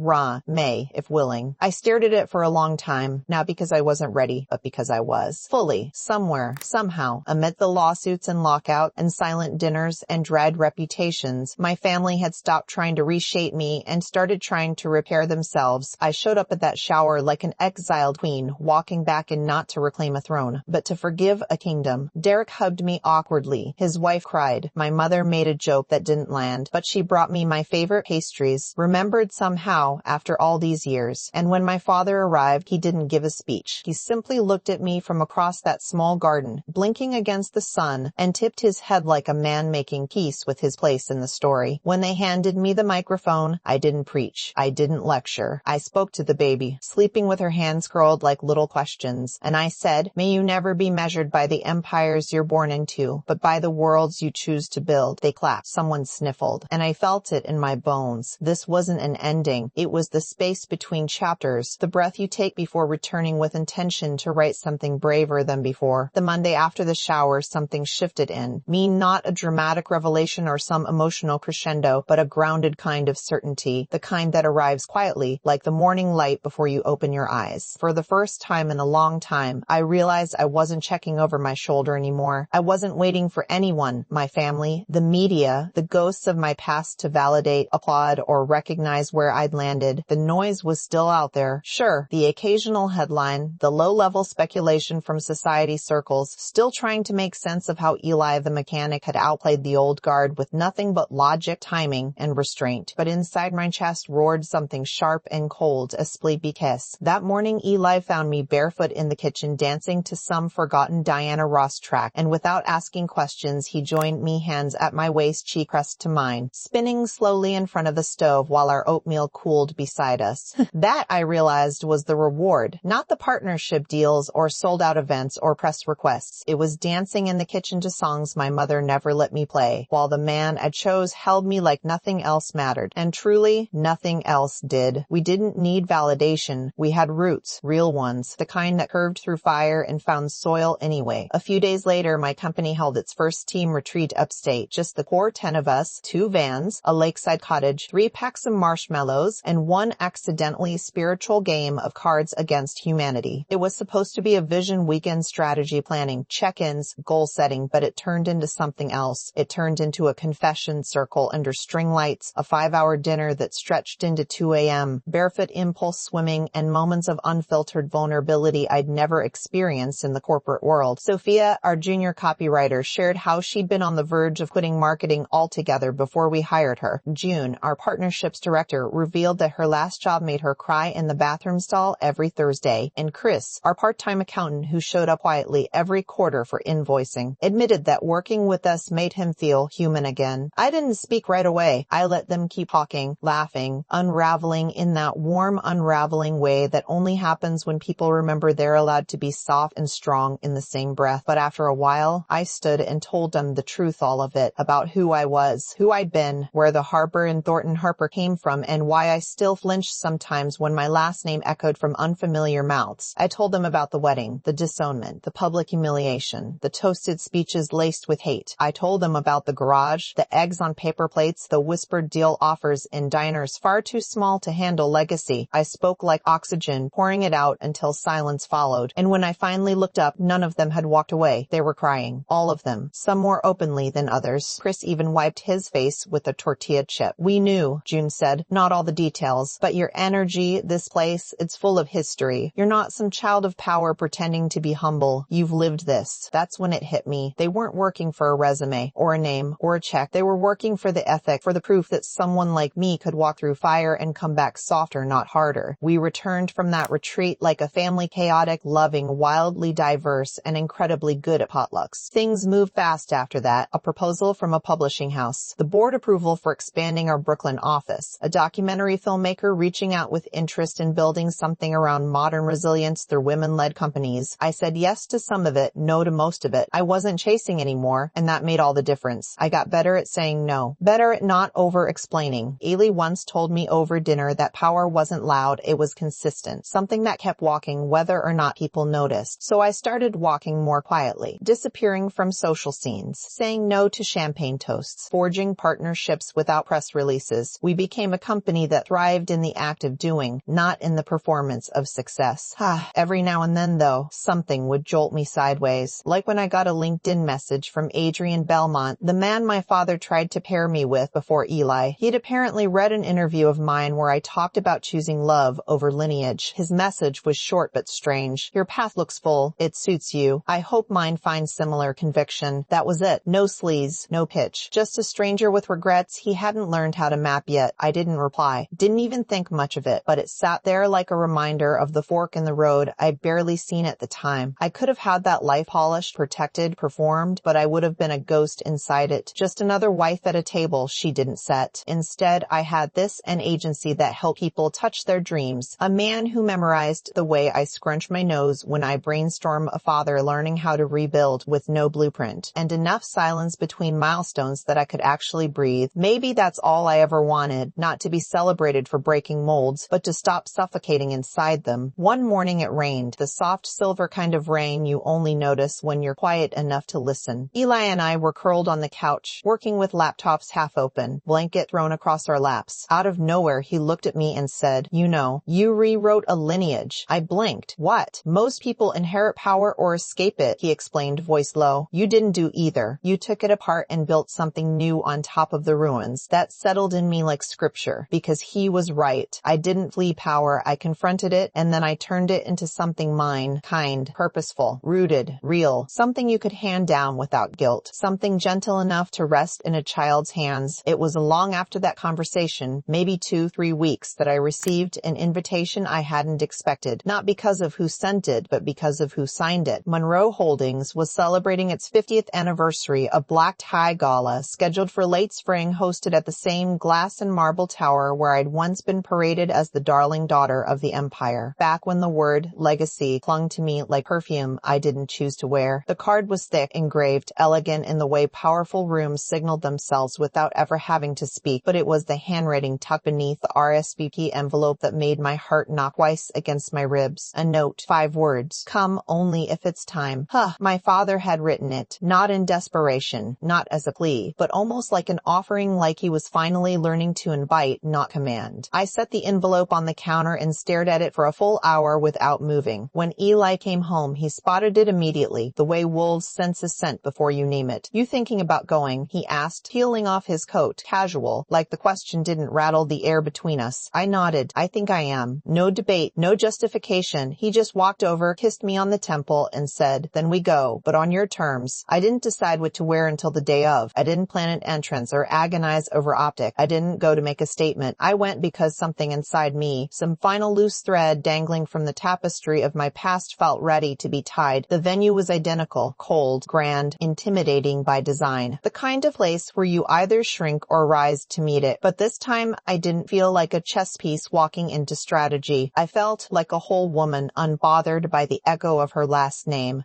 May, if willing." I stared at it for a long time, not because I wasn't ready, but because I was. Fully, somewhere, somehow, amid the lawsuits and lockout and silent dinners and dread reputations, my family had stopped trying to reshape me and started trying to repair themselves. I showed up at that shower like an exiled queen, walking back in not to reclaim a throne, but to forgive a kingdom. Derek hugged me awkwardly. His wife cried. My mother made a joke that didn't land, but she brought me my favorite pastries, remembered somehow after all these years. And when my father arrived, he didn't give a speech. He simply looked at me from across that small garden, blinking against the sun, and tipped his head like a man making peace with his place in the story. When they handed me the microphone, I didn't preach. I didn't lecture. I spoke to the baby, sleeping with her hands curled like little questions, and I said, "May you never be measured by the empires you're born into, but by the worlds you choose to build." They clapped. Someone sniffled, and I felt it in my bones. This wasn't an ending. It was the space between chapters, the breath you take before returning with intention to write something braver than before. The Monday after the shower, something shifted in me, not a dramatic revelation or some emotional crescendo, but a grounded kind of certainty, the kind that arrives quietly, like the morning light before you open your eyes. For the first time in a long time, I realized I wasn't checking over my shoulder anymore. I wasn't waiting for anyone, my family, the media, the ghosts of my past to validate, applaud, or recognize where I'd landed. The noise was still out there. Sure, the occasional headline, the low-level speculation from society circles, still trying to make sense of how Eli the mechanic had outplayed the old guard with nothing but logic, timing, and restraint. But inside my chest roared something sharp and cold, a sleepy kiss. That morning, Eli found me barefoot in the kitchen dancing to some forgotten Diana Ross track, and without asking questions, he joined me, hands at my waist, cheek pressed to mine, spinning slowly in front of the stove while our oatmeal cooled beside us. That, I realized, was the reward, not the partnership deals or sold-out events or press requests. It was dancing in the kitchen to songs my mother never let me play, while the man I chose held me like nothing else mattered. And truly, nothing else did. We didn't need validation. We had roots, real ones, the kind that curved through fire and found soil anyway. A few days later, my company held its first team retreat upstate. Just the core 10 of us, 2 vans, a lakeside cottage, 3 packs of marshmallows, and 1 accidentally spiritual game of Cards Against Humanity. It was supposed to be a vision weekend, strategy planning, check-ins, goal setting, but it turned into something else. It turned into a confession circle under string lights, a 5-hour dinner that stretched into 2 a.m., barefoot impulse swimming, and moments of unfiltered vulnerability I'd never experienced in the corporate world. Sophia, our junior copywriter, shared how she'd been on the verge of quitting marketing altogether before we hired her. June, our partnerships director, revealed that her last job made her cry in the bathroom stall every Thursday. And Chris, our part-time accountant who showed up quietly every quarter for invoicing, admitted that working with us made him feel human again. I didn't speak right away. I let them keep talking, laughing, unraveling in that warm, unraveling way that only happens when people remember they're allowed to be soft and strong in the same breath. But after a while, I stood and told them the truth, all of it, about who I was, who I'd been, where the Harper and Thornton Harper came from, and why I still flinched sometimes when my last name echoed from unfamiliar mouths. I told them about the wedding, the disownment, the public humiliation, the toasted speeches laced with hate. I told them about the garage, the eggs on paper plates, the whispered deal offers in diners far too small to handle legacy. I spoke like oxygen, pouring it out until silence followed. And when I finally looked up, none of them had walked away. They were crying. All of them. Some more openly than others. Chris even wiped his face with a tortilla chip. "We knew," June said. "Not all the details, but your energy, this place, it's full of history. You're not some child of power pretending to be humble. You've lived this." That's when it hit me. They weren't working for a resume, or a name, or a check. They were working for the ethic, for the proof that someone like me could walk through fire and come back softer, not harder. We returned from that retreat like a family, chaotic, loving, wildly diverse, and incredibly good at potlucks. Things moved fast after that. A proposal from a publishing house, the board approval for expanding our Brooklyn office, a documentary filmmaker reaching out with interest in building something around modern resilience through women-led companies. I said yes to some of it, no to most of it. I wasn't chasing anymore, and that made all the difference. I got better at saying no, better at not over-explaining. Ailey once told me over dinner that power wasn't loud, it was consistent, something that kept walking whether or not people noticed. So I started walking more quietly, disappearing from social scenes, saying no to champagne toasts, forging partnerships without press releases. We became a company that thrived in the act of doing, not in the performance of success. Every now and then, though, something would jolt me sideways, like when I got a LinkedIn message from Adrian Belmont, the man my father tried to pair me with before Eli. He'd apparently read an interview of mine where I talked about choosing love over lineage. His message was short but strange. "Your path looks full. It suits you. I hope mine finds similar conviction." That was it. No sleaze, no pitch. Just a stranger with regrets he hadn't learned how to map yet. I didn't reply. Didn't even think much of it, but it sat there like like a reminder of the fork in the road I'd barely seen at the time. I could have had that life polished, protected, performed, but I would have been a ghost inside it. Just another wife at a table she didn't set. Instead, I had this, an agency that helped people touch their dreams. A man who memorized the way I scrunch my nose when I brainstorm, a father learning how to rebuild with no blueprint, and enough silence between milestones that I could actually breathe. Maybe that's all I ever wanted, not to be celebrated for breaking molds, but to stop suffocating inside them. One morning it rained, the soft silver kind of rain you only notice when you're quiet enough to listen. Eli and I were curled on the couch, working with laptops half open, blanket thrown across our laps. Out of nowhere, he looked at me and said, "You know, you rewrote a lineage." I blinked. What? Most people inherit power or escape it, he explained, voice low. You didn't do either. You took it apart and built something new on top of the ruins. That settled in me like scripture, because he was right. I didn't flee power. I confronted it, and then I turned it into something mine, kind, purposeful, rooted, real, something you could hand down without guilt, something gentle enough to rest in a child's hands. It was long after that conversation, maybe 2-3 weeks, that I received an invitation I hadn't expected, not because of who sent it, but because of who signed it. Monroe Holdings was celebrating its 50th anniversary, a black tie gala scheduled for late spring, hosted at the same glass and marble tower where I'd once been paraded as the darling daughter of the empire. Back when the word legacy clung to me like perfume I didn't choose to wear. The card was thick, engraved, elegant in the way powerful rooms signaled themselves without ever having to speak, but it was the handwriting tucked beneath the RSVP envelope that made my heart knock twice against my ribs. A note, 5 words. Come only if it's time. My father had written it, not in desperation, not as a plea, but almost like an offering, like he was finally learning to invite, not command. I set the envelope on the counter and stared at it for a full hour without moving. When Eli came home, he spotted it immediately, the way wolves sense a scent before you name it. You thinking about going? He asked, peeling off his coat, casual, like the question didn't rattle the air between us. I nodded. I think I am. No debate, no justification. He just walked over, kissed me on the temple, and said, "Then we go, but on your terms." I didn't decide what to wear until the day of. I didn't plan an entrance or agonize over optic. I didn't go to make a statement. I went because something inside me, some final loose thread dangling from the tapestry of my past, felt ready to be tied. The venue was identical, cold, grand, intimidating by design. The kind of place where you either shrink or rise to meet it. But this time, I didn't feel like a chess piece walking into strategy. I felt like a whole woman, unbothered by the echo of her last name.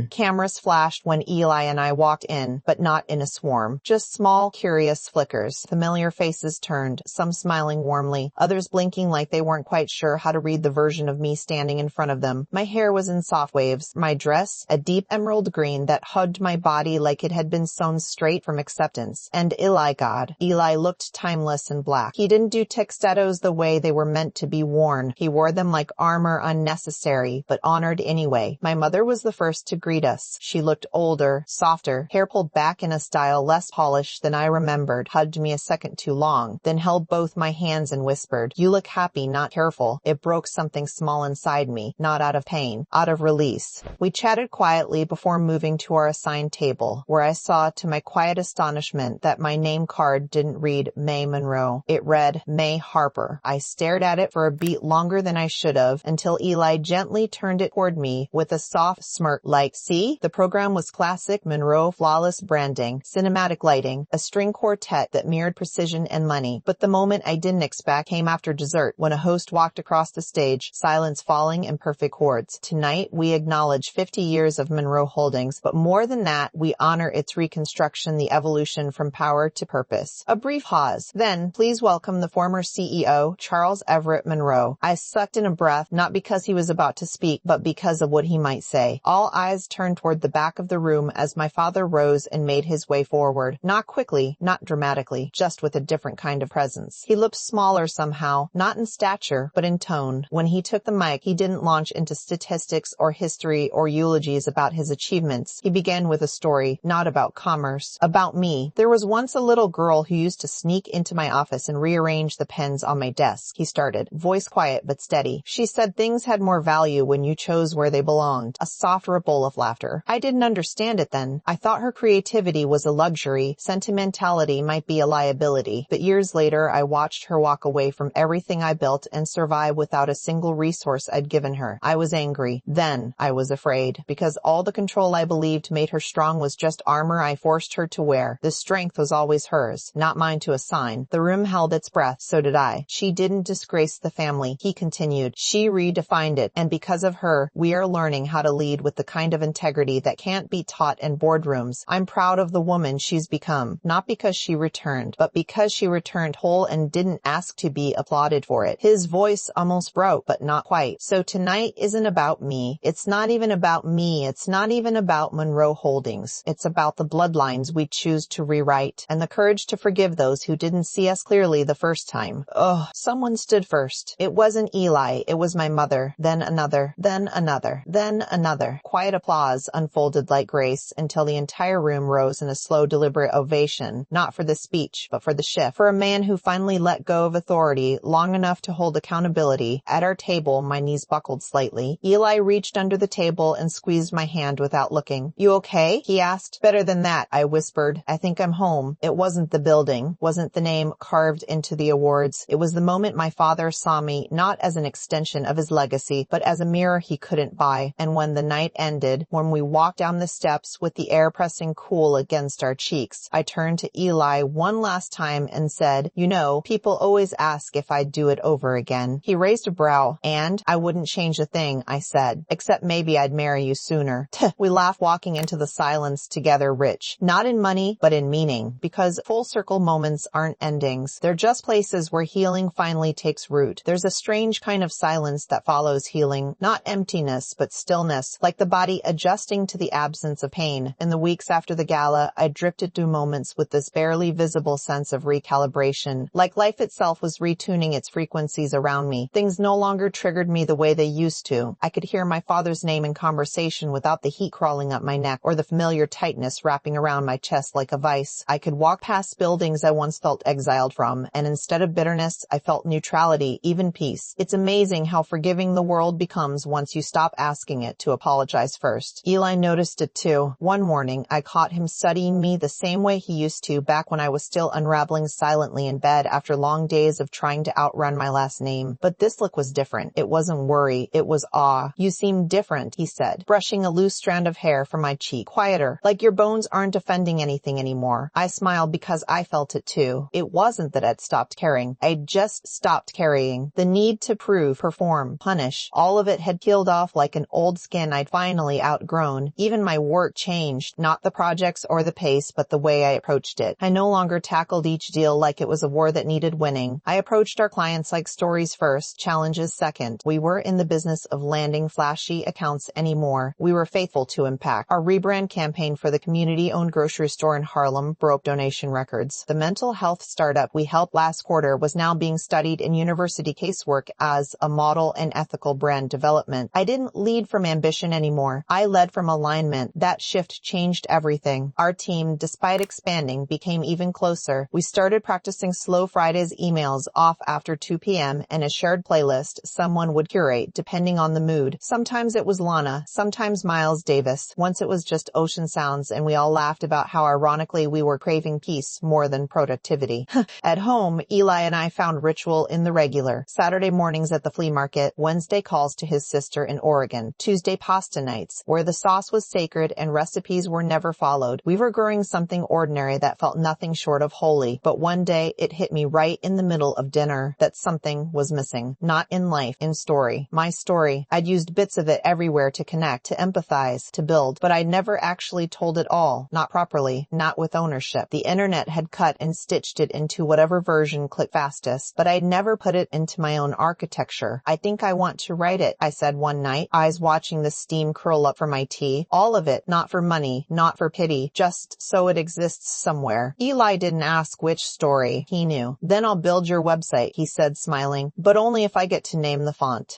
Cameras flashed when Eli and I walked in, but not in a swarm. Just small, curious flickers. Familiar faces turned, some smiling warmly, others blinking like they weren't quite sure how to read the version of me standing in front of them. My hair was in soft waves, my dress a deep emerald green that hugged my body like it had been sewn straight from acceptance. And Eli looked timeless in black. He didn't do tuxedos the way they were meant to be worn. He wore them like armor, unnecessary, but honored anyway. My mother was the first to greet us. She looked older, softer, hair pulled back in a style less polished than I remembered, hugged me a second too long, then held both my hands and whispered, "You look happy, not careful." It broke something small inside me, not out of pain, out of release. We chatted quietly before moving to our assigned table, where I saw to my quiet astonishment that my name card didn't read May Monroe. It read May Harper. I stared at it for a beat longer than I should have, until Eli gently turned it toward me with a soft smirk like, "See?" The program was classic Monroe, flawless branding, cinematic lighting, a string quartet that mirrored precision and money. But the moment I didn't expect came after dessert, when a host walked across the stage, silence falling in perfect chords. Tonight, we acknowledge 50 years of Monroe Holdings, but more than that, we honor its reconstruction, the evolution from power to purpose. A brief pause. Then, please welcome the former CEO, Charles Everett Monroe. I sucked in a breath, not because he was about to speak, but because of what he might say. All eyes turned toward the back of the room as my father rose and made his way forward. Not quickly, not dramatically, just with a different kind of presence. He looked smaller somehow, not in stature, but in tone. When he took the mic, he didn't launch into statistics or history or eulogies about his achievements. He began with a story, not about commerce, about me. "There was once a little girl who used to sneak into my office and rearrange the pens on my desk," he started, voice quiet but steady. "She said things had more value when you chose where they belonged." A soft ripple of laughter. I didn't understand it then. I thought her creativity was a luxury, sentimentality might be a liability. But years later, I watched her walk away from everything I built and survived survive without a single resource I'd given her. I was angry. Then I was afraid, because all the control I believed made her strong was just armor I forced her to wear. The strength was always hers, not mine to assign. The room held its breath. So did I. She didn't disgrace the family, he continued. She redefined it, and because of her, we are learning how to lead with the kind of integrity that can't be taught in boardrooms. I'm proud of the woman she's become, not because she returned, but because she returned whole and didn't ask to be applauded for it. His voice almost broke, but not quite. So tonight isn't about me. It's not even about me. It's not even about Monroe Holdings. It's about the bloodlines we choose to rewrite, and the courage to forgive those who didn't see us clearly the first time. Oh, someone stood first. It wasn't Eli. It was my mother. Then another. Then another. Then another. Quiet applause unfolded like grace until the entire room rose in a slow, deliberate ovation, not for the speech, but for the shift. For a man who finally let go of authority long enough to hold accountability. At our table, my knees buckled slightly. Eli reached under the table and squeezed my hand without looking. You okay? He asked. Better than that, I whispered. I think I'm home. It wasn't the building, wasn't the name carved into the awards. It was the moment my father saw me, not as an extension of his legacy, but as a mirror he couldn't buy. And when the night ended, when we walked down the steps with the air pressing cool against our cheeks, I turned to Eli one last time and said, you know, people always ask if I'd do it over again. He raised a brow. And I wouldn't change a thing, I said, except maybe I'd marry you sooner. We laughed, walking into the silence together, rich, not in money, but in meaning, because full circle moments aren't endings. They're just places where healing finally takes root. There's a strange kind of silence that follows healing, not emptiness, but stillness, like the body adjusting to the absence of pain. In the weeks after the gala, I drifted through moments with this barely visible sense of recalibration, like life itself was retuning its frequencies around me. Things no longer triggered me the way they used to. I could hear my father's name in conversation without the heat crawling up my neck or the familiar tightness wrapping around my chest like a vice. I could walk past buildings I once felt exiled from, and instead of bitterness, I felt neutrality, even peace. It's amazing how forgiving the world becomes once you stop asking it to apologize first. Eli noticed it too. One morning, I caught him studying me the same way he used to back when I was still unraveling silently in bed after long days of trying to outrun my last name. But this look was different. It wasn't worry. It was awe. You seem different, he said, brushing a loose strand of hair from my cheek. Quieter, like your bones aren't defending anything anymore. I smiled because I felt it too. It wasn't that I'd stopped caring. I'd just stopped carrying. The need to prove, perform, punish, all of it had peeled off like an old skin I'd finally outgrown. Even my work changed, not the projects or the pace, but the way I approached it. I no longer tackled each deal like it was a war that needed winning. I approached our clients like stories first, challenges second. We were in the business of landing flashy accounts anymore. We were faithful to impact. Our rebrand campaign for the community-owned grocery store in Harlem broke donation records. The mental health startup we helped last quarter was now being studied in university casework as a model in ethical brand development. I didn't lead from ambition anymore. I led from alignment. That shift changed everything. Our team, despite expanding, became even closer. We started practicing slow Fridays emails off after 2 p.m. and a shared playlist someone would curate depending on the mood. Sometimes it was Lana, sometimes Miles Davis. Once it was just ocean sounds, and we all laughed about how ironically we were craving peace more than productivity. At home, Eli and I found ritual in the regular. Saturday mornings at the flea market, Wednesday calls to his sister in Oregon, Tuesday pasta nights, where the sauce was sacred and recipes were never followed. We were growing something ordinary that felt nothing short of holy, but one day it hit me right in the middle of dinner that something was missing. Not in life, in story. My story. I'd used bits of it everywhere to connect, to empathize, to build, but I'd never actually told it all. Not properly, not with ownership. The internet had cut and stitched it into whatever version clicked fastest, but I'd never put it into my own architecture. I think I want to write it, I said one night, eyes watching the steam curl up from my tea. All of it, not for money, not for pity, just so it exists somewhere. Eli didn't ask which story. He knew. Then I'll build your website, he said, smiling, but only if I get to name the font.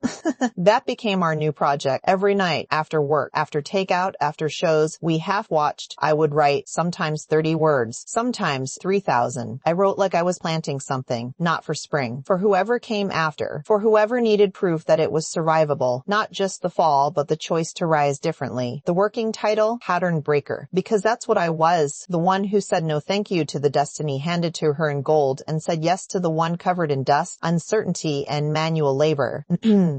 That became our new project. Every night, after work, after takeout, after shows, we half-watched. I would write sometimes 30 words, sometimes 3,000. I wrote like I was planting something, not for spring, for whoever came after, for whoever needed proof that it was survivable, not just the fall, but the choice to rise differently. The working title, Pattern Breaker, because that's what I was, the one who said no thank you to the destiny handed to her in gold and said yes to the one covered in dust, uncertainty, and manual labor.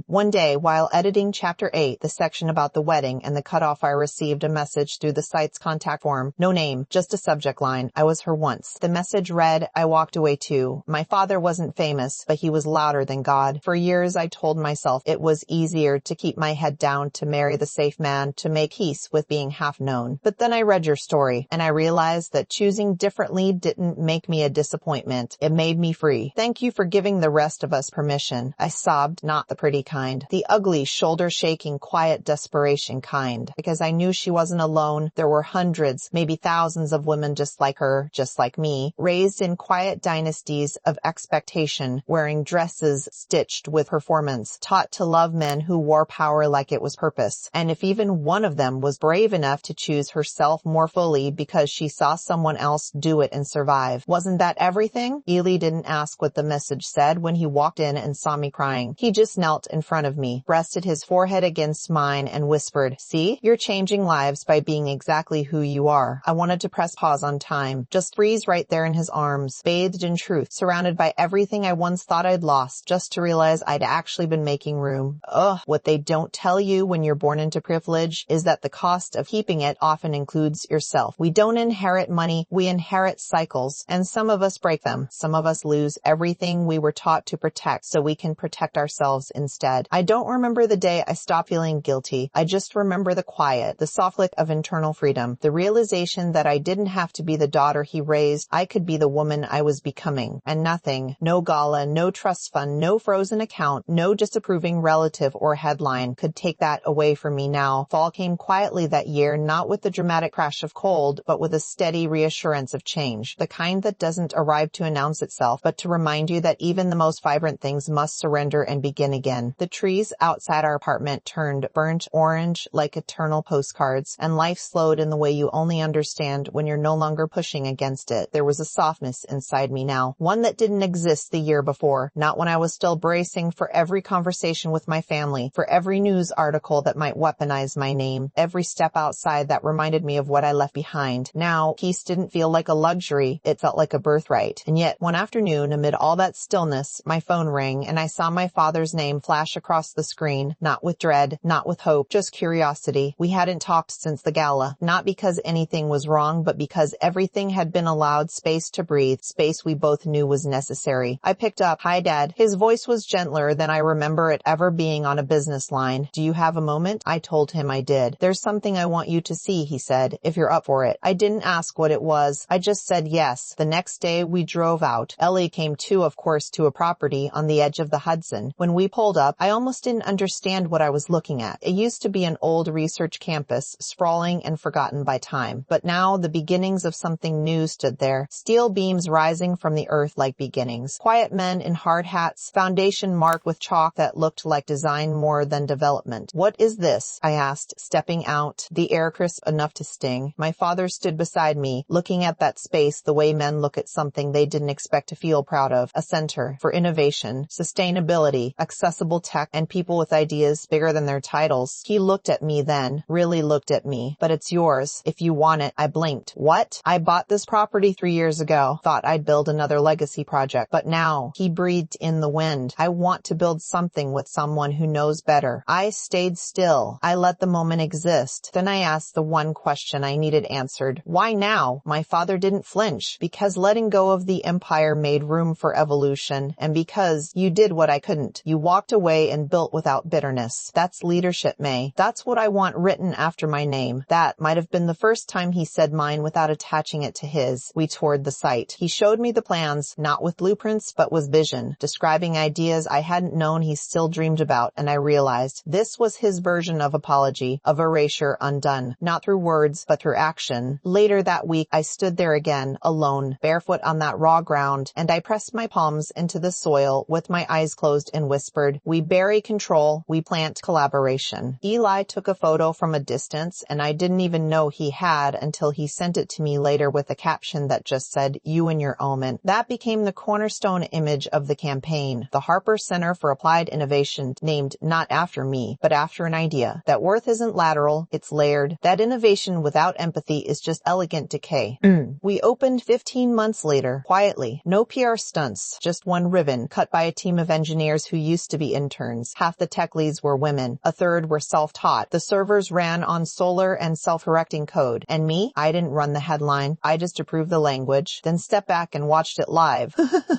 One day, while editing Chapter 8, the section about the wedding and the cutoff, I received a message through the site's contact form. No name, just a subject line. I was her once. The message read, I walked away too. My father wasn't famous, but he was louder than God. For years, I told myself it was easier to keep my head down, to marry the safe man, to make peace with being half known. But then I read your story, and I realized that choosing differently didn't make me a disappointment. It made me free. Thank you for giving the rest of us permission. I sobbed, not the pretty kind. The ugly, shoulder-shaking, quiet desperation kind. Because I knew she wasn't alone. There were hundreds, maybe thousands of women just like her, just like me, raised in quiet dynasties of expectation, wearing dresses stitched with performance, taught to love men who wore power like it was purpose. And if even one of them was brave enough to choose herself more fully because she saw someone else do it and survive, wasn't that everything? Eli didn't ask what the message said when he walked in and saw me crying. He just knelt in front of me, rested his forehead against mine, and whispered, see, you're changing lives by being exactly who you are. I wanted to press pause on time, just freeze right there in his arms, bathed in truth, surrounded by everything I once thought I'd lost, just to realize I'd actually been making room. Ugh, what they don't tell you when you're born into privilege is that the cost of keeping it often includes yourself. We don't inherit money, we inherit cycles, and some of us break them. Some of us lose everything we were taught to protect so we can protect ourselves instead. I don't remember the day I stopped feeling guilty. I just remember the quiet, the soft flick of internal freedom, the realization that I didn't have to be the daughter he raised. I could be the woman I was becoming. And nothing, no gala, no trust fund, no frozen account, no disapproving relative or headline could take that away from me now. Fall came quietly that year, not with the dramatic crash of cold, but with a steady reassurance of change. The kind that doesn't arrive to announce itself, but to remind you that even the most vibrant things must surrender and begin again. The trees outside our apartment turned burnt orange like eternal postcards, and life slowed in the way you only understand when you're no longer pushing against it. There was a softness inside me now, one that didn't exist the year before, not when I was still bracing for every conversation with my family, for every news article that might weaponize my name, every step outside that reminded me of what I left behind. Now, peace didn't feel like a luxury, it felt like a birthright. And yet, one afternoon, amid all that stillness, my phone rang, and I saw my father's name flash across the screen, not with dread, not with hope, just curiosity. We hadn't talked since the gala, not because anything was wrong, but because everything had been allowed space to breathe, space we both knew was necessary. I picked up, "Hi, Dad." His voice was gentler than I remember it ever being on a business line. "Do you have a moment?" I told him I did. "There's something I want you to see," he said, "if you're up for it." I didn't ask what it was. I just said yes. The next day we drove out. Ellie came too, of course, to a property on the edge of the Hudson. When we pulled up, I almost didn't understand what I was looking at. It used to be an old research campus, sprawling and forgotten by time. But now the beginnings of something new stood there. Steel beams rising from the earth like beginnings. Quiet men in hard hats, foundation marked with chalk that looked like design more than development. "What is this?" I asked, stepping out, the air crisp enough to sting. My father stood beside me, looking at that space the way men look at something they didn't expect to feel proud of. A center for innovation, sustainability, accessible tech, and people with ideas bigger than their titles. He looked at me then, really looked at me. "But it's yours, if you want it." I blinked. "What?" "I bought this property 3 years ago. Thought I'd build another legacy project. But now," he breathed in the wind, "I want to build something with someone who knows better." I stayed still. I let the moment exist. Then I asked the one question I needed answered. "Why now?" My father didn't flinch. "Because letting go of the empire made room for evolution, and because you did what I couldn't. You walked away and built without bitterness. That's leadership, May. That's what I want written after my name." That might have been the first time he said mine without attaching it to his. We toured the site. He showed me the plans, not with blueprints, but with vision, describing ideas I hadn't known he still dreamed about, and I realized this was his version of apology, of erasure undone, not through words, but through action. Later that week, I stood there again, alone, barefoot on that raw ground, and I pressed my palms into the soil with my eyes closed and whispered, "We bury control, we plant collaboration." Eli took a photo from a distance, and I didn't even know he had until he sent it to me later with a caption that just said, "You and your omen." That became the cornerstone image of the campaign. The Harper Center for Applied Innovation, named not after me, but after an idea. That worth isn't lateral, it's layered. That innovation without empathy is just elegant decay. We opened 15 months later, quietly. No PR stunts, just one ribbon cut by a team of engineers who used to be interns. Half the tech leads were women. A third were self-taught. The servers ran on solar and self-correcting code. And me? I didn't run the headline. I just approved the language, then stepped back and watched it live.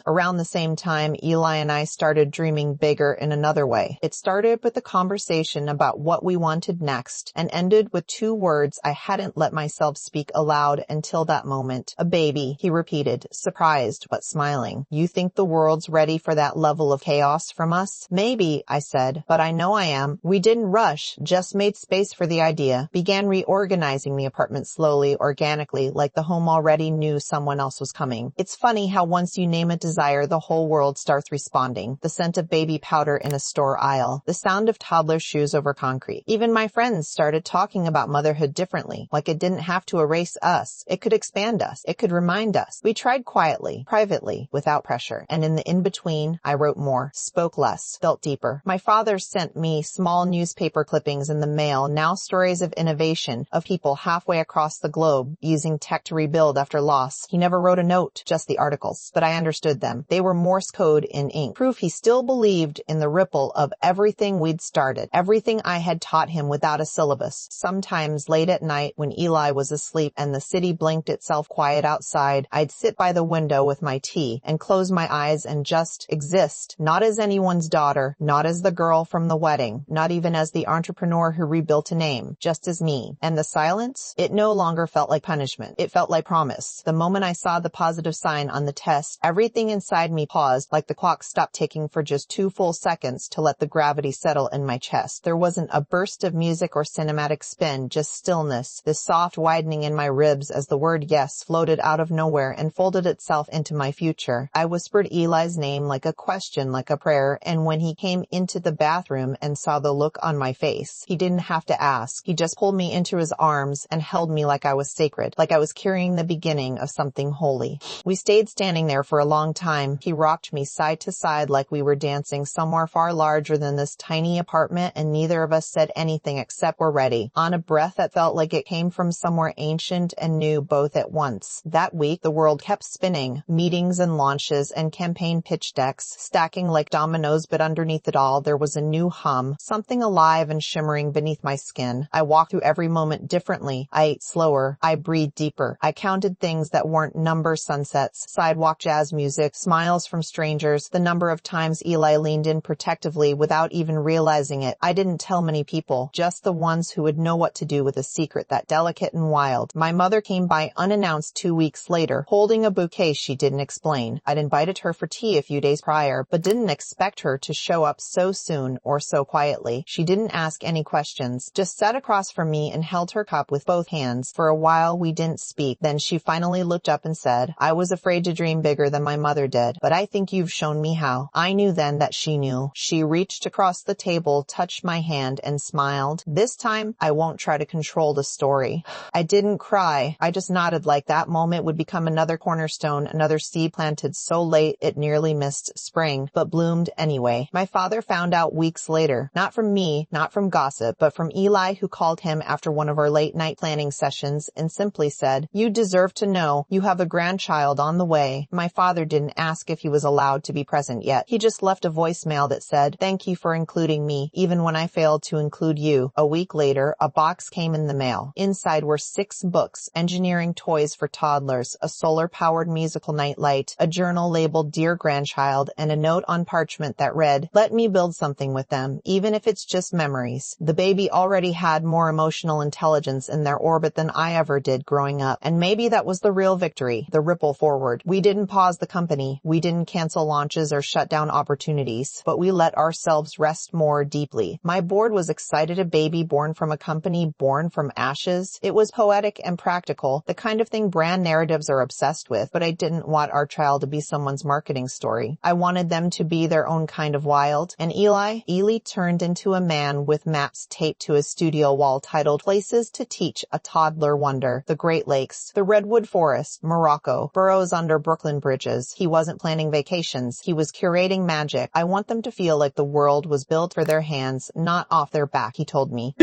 Around the same time, Eli and I started dreaming bigger in another way. It started with a conversation about what we wanted next and ended with 2 words I hadn't let myself speak aloud until that moment. A baby, he repeated, surprised but smiling. You think the world's ready for that level of chaos from us? Maybe, I said, but I know I am. We didn't rush, just made space for the idea, began reorganizing the apartment slowly, organically, like the home already knew someone else was coming. It's funny how once you name a desire, the whole world starts responding. The scent of baby powder in a store aisle, the sound of toddler shoes over concrete. Even my friends started talking about motherhood differently, like it didn't have to erase us. It could expand us. It could remind us. We tried quietly, privately, without pressure. And in the in-between, I wrote more, spoke less, felt deeper. My father sent me small newspaper clippings in the mail, now stories of innovation, of people halfway across the globe using tech to rebuild after loss. He never wrote a note, just the articles, but I understood them. They were Morse code in ink, proof he still believed in the ripple of everything we'd started, everything I had taught him without a syllabus. Sometimes late at night when Eli was asleep and the city blinked itself quiet outside, I'd sit by the window with my tea and close my eyes and just exist, not as anyone's daughter, not as the girl from the wedding, not even as the entrepreneur who rebuilt a name, just as me. And the silence? It no longer felt like punishment. It felt like promise. The moment I saw the positive sign on the test, everything inside me paused, like the clock stopped ticking for just 2 full seconds to let the gravity settle in my chest. There wasn't a burst of music or cinematic spin, just stillness, this soft widening in my ribs as the word yes floated out of nowhere and folded itself into my future. I whispered Eli's name like a question, like a prayer, and when he came into the bathroom and saw the look on my face, he didn't have to ask. He just pulled me into his arms and held me like I was sacred, like I was carrying the beginning of something holy. We stayed standing there for a long time. He rocked me side to side like we were dancing somewhere far larger than this tiny apartment, and neither of us said anything except we're ready, on a breath that felt like it came from somewhere ancient and new both at once. That week, the world kept spinning, meetings and launches and campaign pitch decks, stacking like dominoes, but underneath it all, there was a new hum, something alive and shimmering beneath my skin. I walked through every moment differently. I ate slower. I breathed deeper. I counted things that weren't number sunsets, sidewalk jazz music, smiles from strangers, the number of times Eli leaned in protectively without even realizing it. I didn't tell many people, just the ones who would know what to do with a secret that delicate and wild. My mother came by unannounced 2 weeks later, holding a bouquet she didn't explain. I'd invited her for tea a few days prior, but didn't expect her to show up so soon or so quietly. She didn't ask any questions, just sat across from me and held her cup with both hands. For a while we didn't speak. Then she finally looked up and said, I was afraid to dream bigger than my mother did, but I think you've shown me how. I knew then that she knew. She reached across the table, touched my hand, and smiled. This time, I won't try to control the story. I didn't cry. I just nodded like that moment would become another cornerstone, another seed planted so late it nearly missed spring, but bloomed anyway. My father found out weeks later, not from me, not from gossip, but from Eli, who called him after one of our late night planning sessions and simply said, you deserve to know. You have a grandchild on the way. My father didn't ask if he was allowed to be present yet. He just left a voicemail that said, thank you for including me, even when I failed to include you. A week later, a box came in the mail. Inside were 6 books, engineering toys for toddlers, a solar-powered musical nightlight, a journal labeled Dear Grandchild, and a note on parchment that read, let me build something with them, even if it's just memories. The baby already had more emotional intelligence in their orbit than I ever did growing up, and maybe that was the real victory, the ripple forward. We didn't pause the company, we didn't cancel launches or shut down opportunities, but we let ourselves rest more deeply. My board was excited, a baby born from a company born from ashes. It was poetic and practical, the kind of thing brand narratives are obsessed with, but I didn't want our child to be someone's marketing story. I wanted them to be their own kind of wild. And Eli turned into a man with maps taped to his studio wall titled Places to Teach a Toddler Wonder. The Great Lakes, the Redwood Forest, Morocco, burrows under Brooklyn bridges. He wasn't planning vacations. He was curating magic. I want them to feel like the world was built for their hands, not off their back, he told me.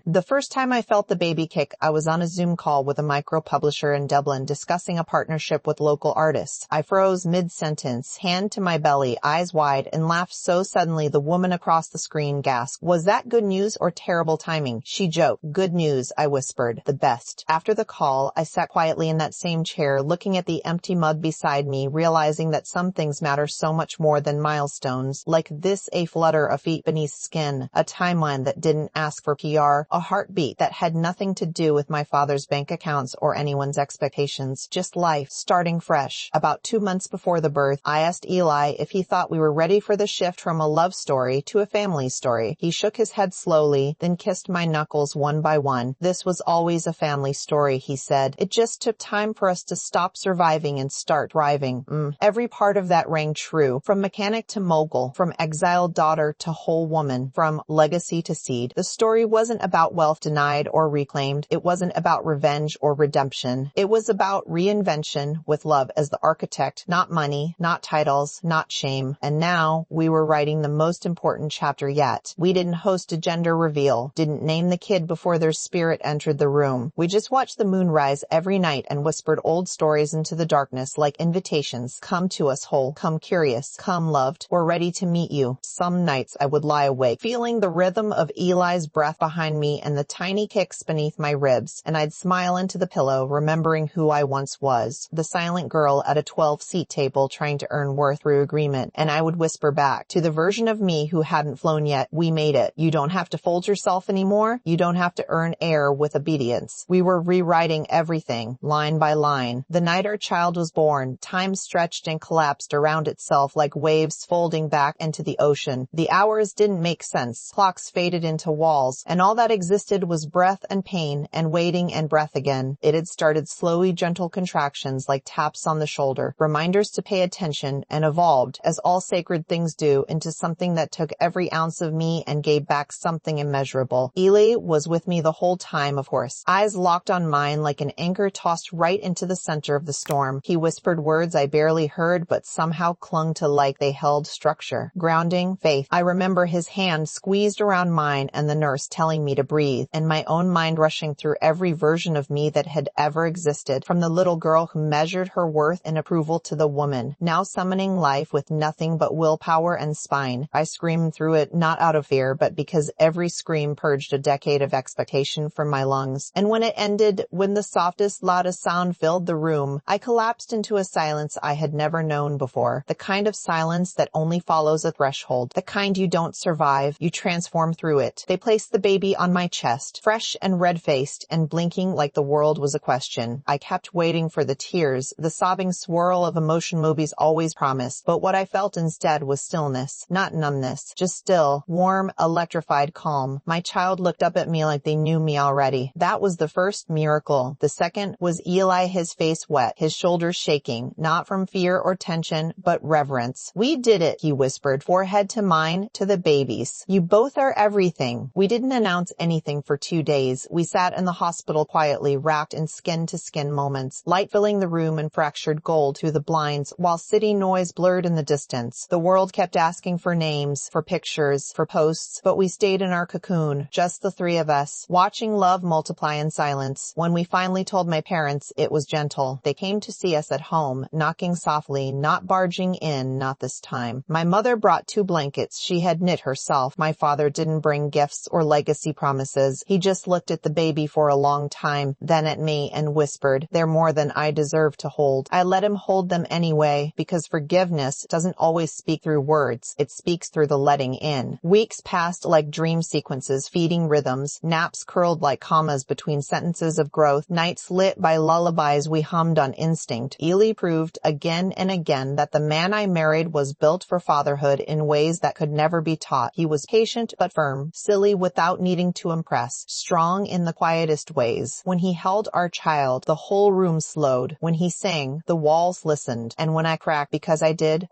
The first time I felt the baby kick, I was on a Zoom call with a micro publisher in Dublin discussing a partnership with local artists. I froze mid-sentence, hand to my belly, slowly, eyes wide, and laughed so suddenly the woman across the screen gasped. Was that good news or terrible timing? She joked. Good news, I whispered. The best. After the call, I sat quietly in that same chair, looking at the empty mug beside me, realizing that some things matter so much more than milestones, like this, a flutter of feet beneath skin, a timeline that didn't ask for PR, a heartbeat that had nothing to do with my father's bank accounts or anyone's expectations, just life, starting fresh. About 2 months before the birth, I asked Eli if he thought we were ready for the shift from a love story to a family story. He shook his head slowly, then kissed my knuckles one by one. This was always a family story, he said. It just took time for us to stop surviving and start thriving. Every part of that rang true, from mechanic to mogul, from exiled daughter to whole woman, from legacy to seed. The story wasn't about wealth denied or reclaimed. It wasn't about revenge or redemption. It was about reinvention with love as the architect, not money, not titles, not shame. And now we were writing the most important chapter yet. We didn't host a gender reveal, didn't name the kid before their spirit entered the room. We just watched the moon rise every night and whispered old stories into the darkness like invitations. Come to us whole, come curious, come loved. We're ready to meet you. Some nights I would lie awake, feeling the rhythm of Eli's breath behind me and the tiny kicks beneath my ribs, and I'd smile into the pillow, remembering who I once was, the silent girl at a 12-seat table trying to earn worth through agreement. And I would whisper back to the version of me who hadn't flown yet, we made it. You don't have to fold yourself anymore. You don't have to earn air with obedience. We were rewriting everything, line by line. The night our child was born, time stretched and collapsed around itself like waves folding back into the ocean. The hours didn't make sense. Clocks faded into walls, and all that existed was breath and pain and waiting and breath again. It had started slowly, gentle contractions like taps on the shoulder, reminders to pay attention, and evolved, as all sacred things do, into something that took every ounce of me and gave back something immeasurable. Eli was with me the whole time, of course, eyes locked on mine like an anchor tossed right into the center of the storm. He whispered words I barely heard but somehow clung to like they held structure. Grounding, faith. I remember his hand squeezed around mine and the nurse telling me to breathe, and my own mind rushing through every version of me that had ever existed, from the little girl who measured her worth and approval to the woman, now summoning life with nothing but willpower and spine. I screamed through it, not out of fear, but because every scream purged a decade of expectation from my lungs. And when it ended, when the softest, loudest sound filled the room, I collapsed into a silence I had never known before. The kind of silence that only follows a threshold. The kind you don't survive, you transform through it. They placed the baby on my chest, fresh and red-faced and blinking like the world was a question. I kept waiting for the tears, the sobbing swirl of emotion movies always promised, but what I felt instead was stillness, not numbness, just still, warm, electrified calm. My child looked up at me like they knew me already. That was the first miracle. The second was Eli, his face wet, his shoulders shaking, not from fear or tension, but reverence. We did it, he whispered, forehead to mine, to the baby's. You both are everything. We didn't announce anything for 2 days. We sat in the hospital quietly, wrapped in skin-to-skin moments, light filling the room and fractured gold through the blinds, while city noise blurred in the distance. The world kept asking for names, for pictures, for posts, but we stayed in our cocoon, just the three of us, watching love multiply in silence. When we finally told my parents, it was gentle. They came to see us at home, knocking softly, not barging in, not this time. My mother brought 2 blankets she had knit herself. My father didn't bring gifts or legacy promises. He just looked at the baby for a long time, then at me, and whispered, "They're more than I deserve to hold." I let him hold them anyway, because forgiveness doesn't always speak through words. It speaks through the letting in. Weeks passed like dream sequences, feeding rhythms, naps curled like commas between sentences of growth, nights lit by lullabies we hummed on instinct. Eli proved again and again that the man I married was built for fatherhood in ways that could never be taught. He was patient but firm, silly without needing to impress, strong in the quietest ways. When he held our child, the whole room slowed. When he sang, the walls listened. And when I cracked because I did,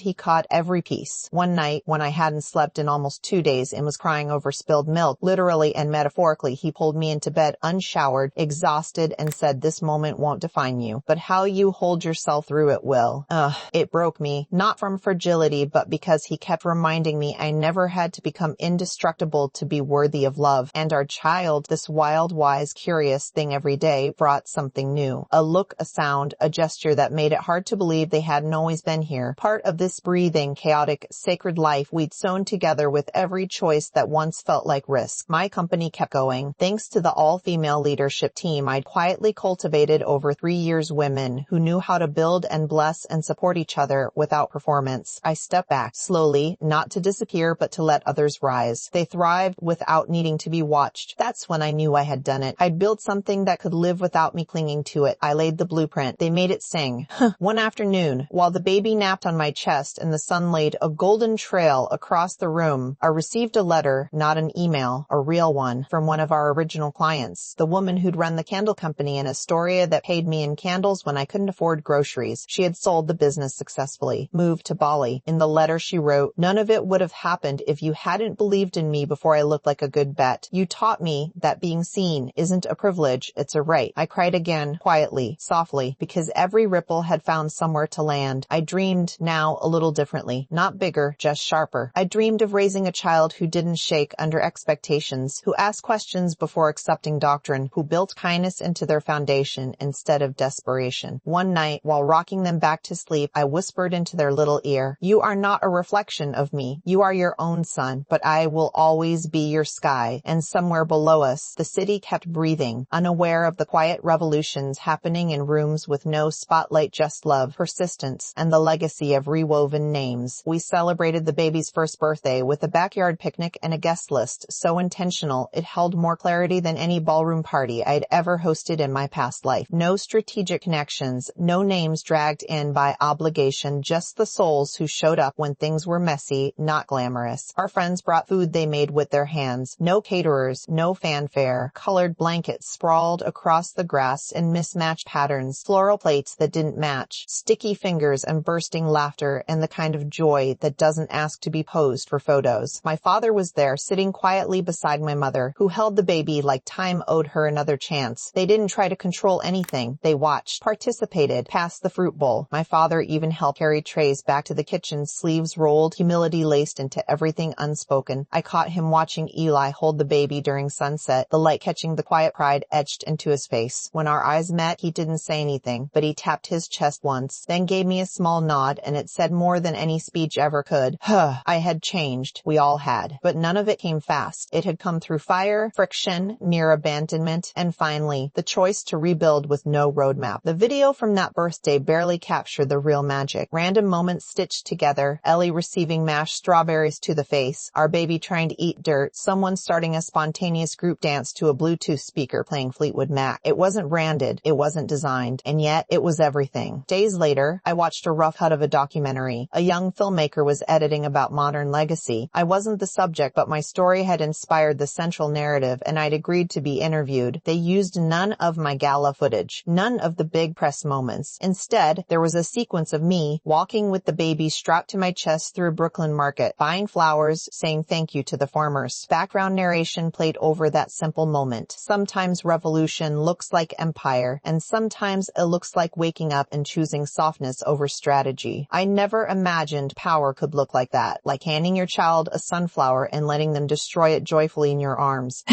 he caught every piece. One night, when I hadn't slept in almost 2 days and was crying over spilled milk, literally and metaphorically, he pulled me into bed unshowered, exhausted, and said, "This moment won't define you, but how you hold yourself through it will." It broke me, not from fragility, but because he kept reminding me I never had to become indestructible to be worthy of love. And our child, this wild, wise, curious thing every day, brought something new. A look, a sound, a gesture that made it hard to believe they hadn't always been here. near. Part of this breathing, chaotic, sacred life we'd sewn together with every choice that once felt like risk. My company kept going. Thanks to the all-female leadership team I'd quietly cultivated over 3 years, women who knew how to build and bless and support each other without performance. I stepped back, slowly, not to disappear but to let others rise. They thrived without needing to be watched. That's when I knew I had done it. I'd built something that could live without me clinging to it. I laid the blueprint. They made it sing. One afternoon, while the baby napped on my chest and the sun laid a golden trail across the room, I received a letter, not an email, a real one, from one of our original clients, the woman who'd run the candle company in Astoria that paid me in candles when I couldn't afford groceries. She had sold the business successfully, moved to Bali. In the letter she wrote, "None of it would have happened if you hadn't believed in me before I looked like a good bet. You taught me that being seen isn't a privilege, it's a right." I cried again, quietly, softly, because every ripple had found somewhere to land. I dreamed now a little differently, not bigger, just sharper. I dreamed of raising a child who didn't shake under expectations, who asked questions before accepting doctrine, who built kindness into their foundation instead of desperation. One night, while rocking them back to sleep, I whispered into their little ear, "You are not a reflection of me. You are your own sun, but I will always be your sky." And somewhere below us, the city kept breathing, unaware of the quiet revolutions happening in rooms with no spotlight, just love, persistence, and the legacy of rewoven names. We celebrated the baby's first birthday with a backyard picnic and a guest list so intentional it held more clarity than any ballroom party I'd ever hosted in my past life. No strategic connections, no names dragged in by obligation, just the souls who showed up when things were messy, not glamorous. Our friends brought food they made with their hands. No caterers, no fanfare. Colored blankets sprawled across the grass in mismatched patterns. Floral plates that didn't match. Sticky fingers and bursting laughter, and the kind of joy that doesn't ask to be posed for photos. My father was there, sitting quietly beside my mother, who held the baby like time owed her another chance. They didn't try to control anything. They watched, participated, passed the fruit bowl. My father even helped carry trays back to the kitchen, sleeves rolled, humility laced into everything unspoken. I caught him watching Eli hold the baby during sunset, the light catching the quiet pride etched into his face. When our eyes met, he didn't say anything, but he tapped his chest once, then gave me a small nod, and it said more than any speech ever could. I had changed. We all had. But none of it came fast. It had come through fire, friction, near abandonment, and finally, the choice to rebuild with no roadmap. The video from that birthday barely captured the real magic. Random moments stitched together, Ellie receiving mashed strawberries to the face, our baby trying to eat dirt, someone starting a spontaneous group dance to a Bluetooth speaker playing Fleetwood Mac. It wasn't branded, it wasn't designed, and yet it was everything. Days later, I watched a rough cut of a documentary. A young filmmaker was editing about modern legacy. I wasn't the subject, but my story had inspired the central narrative, and I'd agreed to be interviewed. They used none of my gala footage, none of the big press moments. Instead, there was a sequence of me walking with the baby strapped to my chest through a Brooklyn market, buying flowers, saying thank you to the farmers. Background narration played over that simple moment. Sometimes revolution looks like empire, and sometimes it looks like waking up and choosing softness over strategy. I never imagined power could look like that, like handing your child a sunflower and letting them destroy it joyfully in your arms.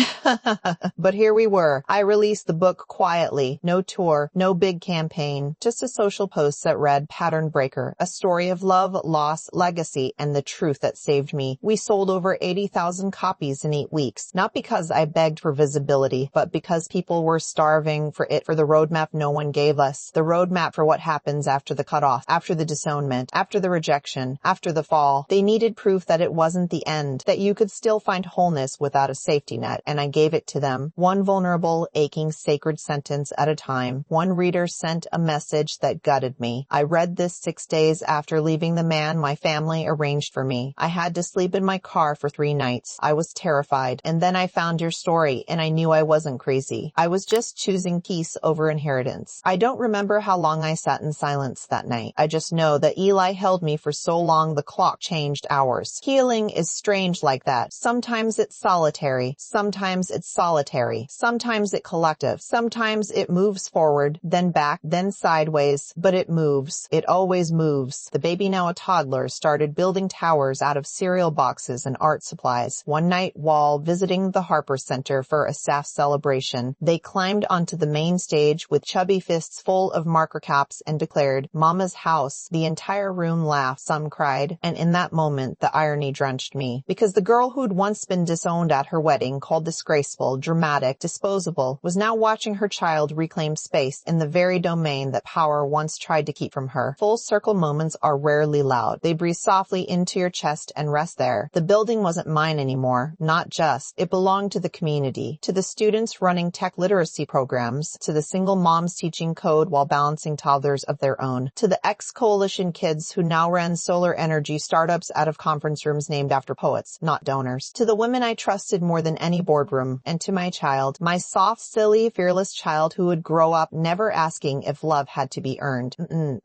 But here we were. I released the book quietly. No tour, no big campaign, just a social post that read Pattern Breaker, a story of love, loss, legacy, and the truth that saved me. We sold over 80,000 copies in 8 weeks, not because I begged for visibility, but because people were starving for the roadmap no one gave us, the roadmap for what happens after the cutoff, after the disownment, after the rejection, after the fall. They needed proof that it wasn't the end, that you could still find wholeness without a safety net, and I gave it to them. One vulnerable, aching, sacred sentence at a time. One reader sent a message that gutted me. I read this 6 days after leaving the man my family arranged for me. I had to sleep in my car for 3 nights. I was terrified. And then I found your story, and I knew I wasn't crazy. I was just choosing peace over inheritance. I don't remember how long I sat in silence that night. I just know that Eli held me for so long the clock changed hours. Healing is strange like that. Sometimes it's solitary. Sometimes it's solitary. Sometimes it's collective. Sometimes it moves forward, then back, then sideways, but it moves. It always moves. The baby, now a toddler, started building towers out of cereal boxes and art supplies. One night, while visiting the Harper Center for a staff celebration, they climbed onto the main stage with chubby fists full of marker caps and declared, "Mama's house." The The entire room laughed, some cried, and in that moment the irony drenched me. Because the girl who'd once been disowned at her wedding, called disgraceful, dramatic, disposable, was now watching her child reclaim space in the very domain that power once tried to keep from her. Full circle moments are rarely loud. They breathe softly into your chest and rest there. The building wasn't mine anymore, not just. It belonged to the community, to the students running tech literacy programs, to the single moms teaching code while balancing toddlers of their own, to the ex-coalition kids who now ran solar energy startups out of conference rooms named after poets, not donors, to the women I trusted more than any boardroom, and to my child, my soft, silly, fearless child who would grow up never asking if love had to be earned.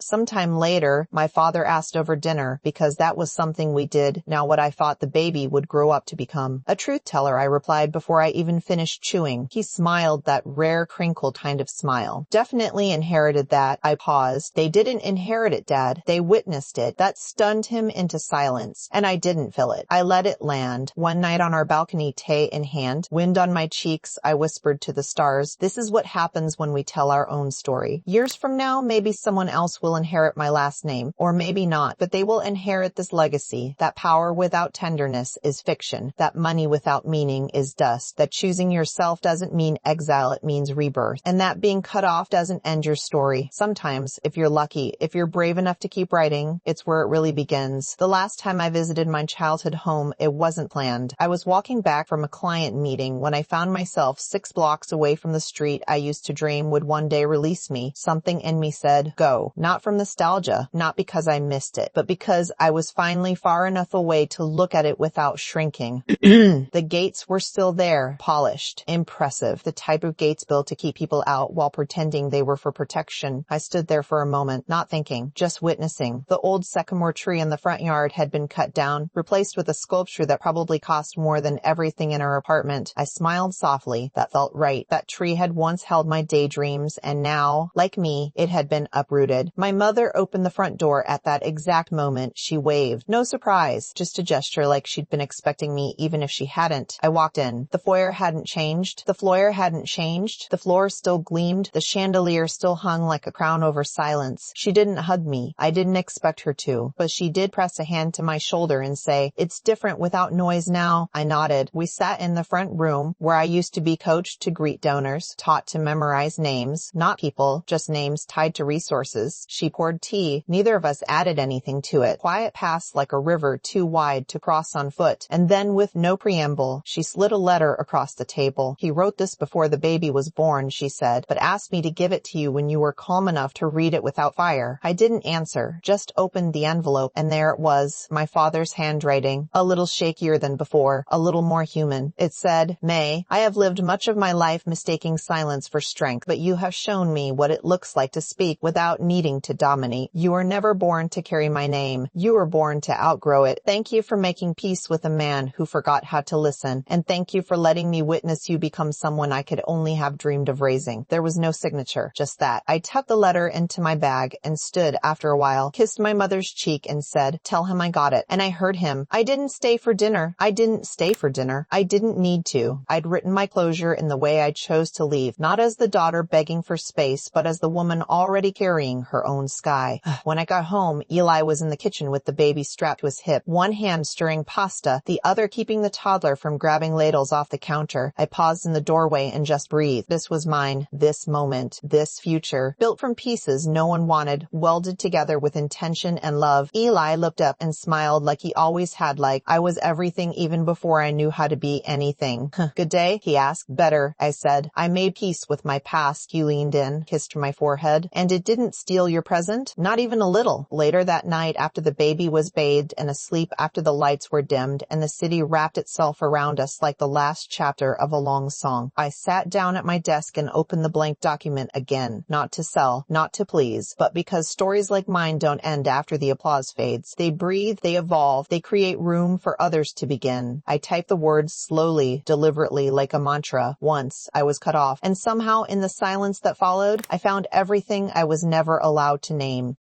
Sometime later, my father asked over dinner, because that was something we did, now what I thought the baby would grow up to become. A truth teller, I replied before I even finished chewing. He smiled, that rare crinkled kind of smile. Definitely inherited that. I paused. They didn't inherit it, Dad. They witnessed it. That stunned him into silence. And I didn't feel it. I let it land. One night on our balcony, tea in hand, wind on my cheeks, I whispered to the stars, this is what happens when we tell our own story. Years from now, maybe someone else will inherit my last name, or maybe not, but they will inherit this legacy, that power without tenderness is fiction, that money without meaning is dust, that choosing yourself doesn't mean exile, it means rebirth, and that being cut off doesn't end your story. Sometimes, if you're lucky, if you're brave enough to keep writing, it's where it really begins. The last time I visited my childhood home, it wasn't planned. I was walking back from a client meeting when I found myself 6 blocks away from the street I used to dream would one day release me. Something in me said, go. Not from nostalgia, not because I missed it, but because I was finally far enough away to look at it without shrinking. The gates were still there, polished, impressive, the type of gates built to keep people out while pretending they were for protection. I stood there for a moment, not thinking, just witnessing. The old sycamore tree in the front yard had been cut down, replaced with a sculpture that probably cost more than everything in our apartment. I smiled softly. That felt right. That tree had once held my daydreams, and now, like me, it had been uprooted. My mother opened the front door at that exact moment. She waved. No surprise, just a gesture like she'd been expecting me even if she hadn't. I walked in. The foyer hadn't changed. The floor hadn't changed. The floor still gleamed. The chandelier still hung like a crown over silence. She didn't hug me. I didn't expect her to, but she did press a hand to my shoulder and say, it's different without noise now. I nodded. We sat in the front room where I used to be coached to greet donors, taught to memorize names, not people, just names tied to resources. She poured tea. Neither of us added anything to it. Quiet passed like a river too wide to cross on foot. And then with no preamble, she slid a letter across the table. He wrote this before the baby was born, she said, but asked me to give it to you when you were calm enough to read it without fire. I didn't answer, just opened the envelope, and there it was, my father's handwriting, a little shakier than before, a little more human. It said, May, I have lived much of my life mistaking silence for strength, but you have shown me what it looks like to speak without needing to dominate. You were never born to carry my name. You were born to outgrow it. Thank you for making peace with a man who forgot how to listen, and thank you for letting me witness you become someone I could only have dreamed of raising. There was no signature, just that. I tucked the letter into my bag and stood after a while, kissed my mother's cheek and said, tell him I got it. And I heard him. I didn't stay for dinner. I didn't stay for dinner. I didn't need to. I'd written my closure in the way I chose to leave, not as the daughter begging for space, but as the woman already carrying her own sky. When I got home, Eli was in the kitchen with the baby strapped to his hip, one hand stirring pasta, the other keeping the toddler from grabbing ladles off the counter. I paused in the doorway and just breathed. This was mine, this moment, this future, built from pieces no one wanted, welded together with intention and love. Eli looked up and smiled like he always had, like I was everything even before I knew how to be anything. Good day, he asked. Better, I said. I made peace with my past. He leaned in, kissed my forehead. And it didn't steal your present? Not even a little. Later that night, after the baby was bathed and asleep, after the lights were dimmed and the city wrapped itself around us like the last chapter of a long song, I sat down at my desk and opened the blank document again. Not to sell, not to please, but because stories like mine don't end after the applause fades. They breathe, they evolve, they create room for others to begin. I typed the words slowly, deliberately, like a mantra. Once I was cut off, and somehow in the silence that followed, I found everything I was never allowed to name.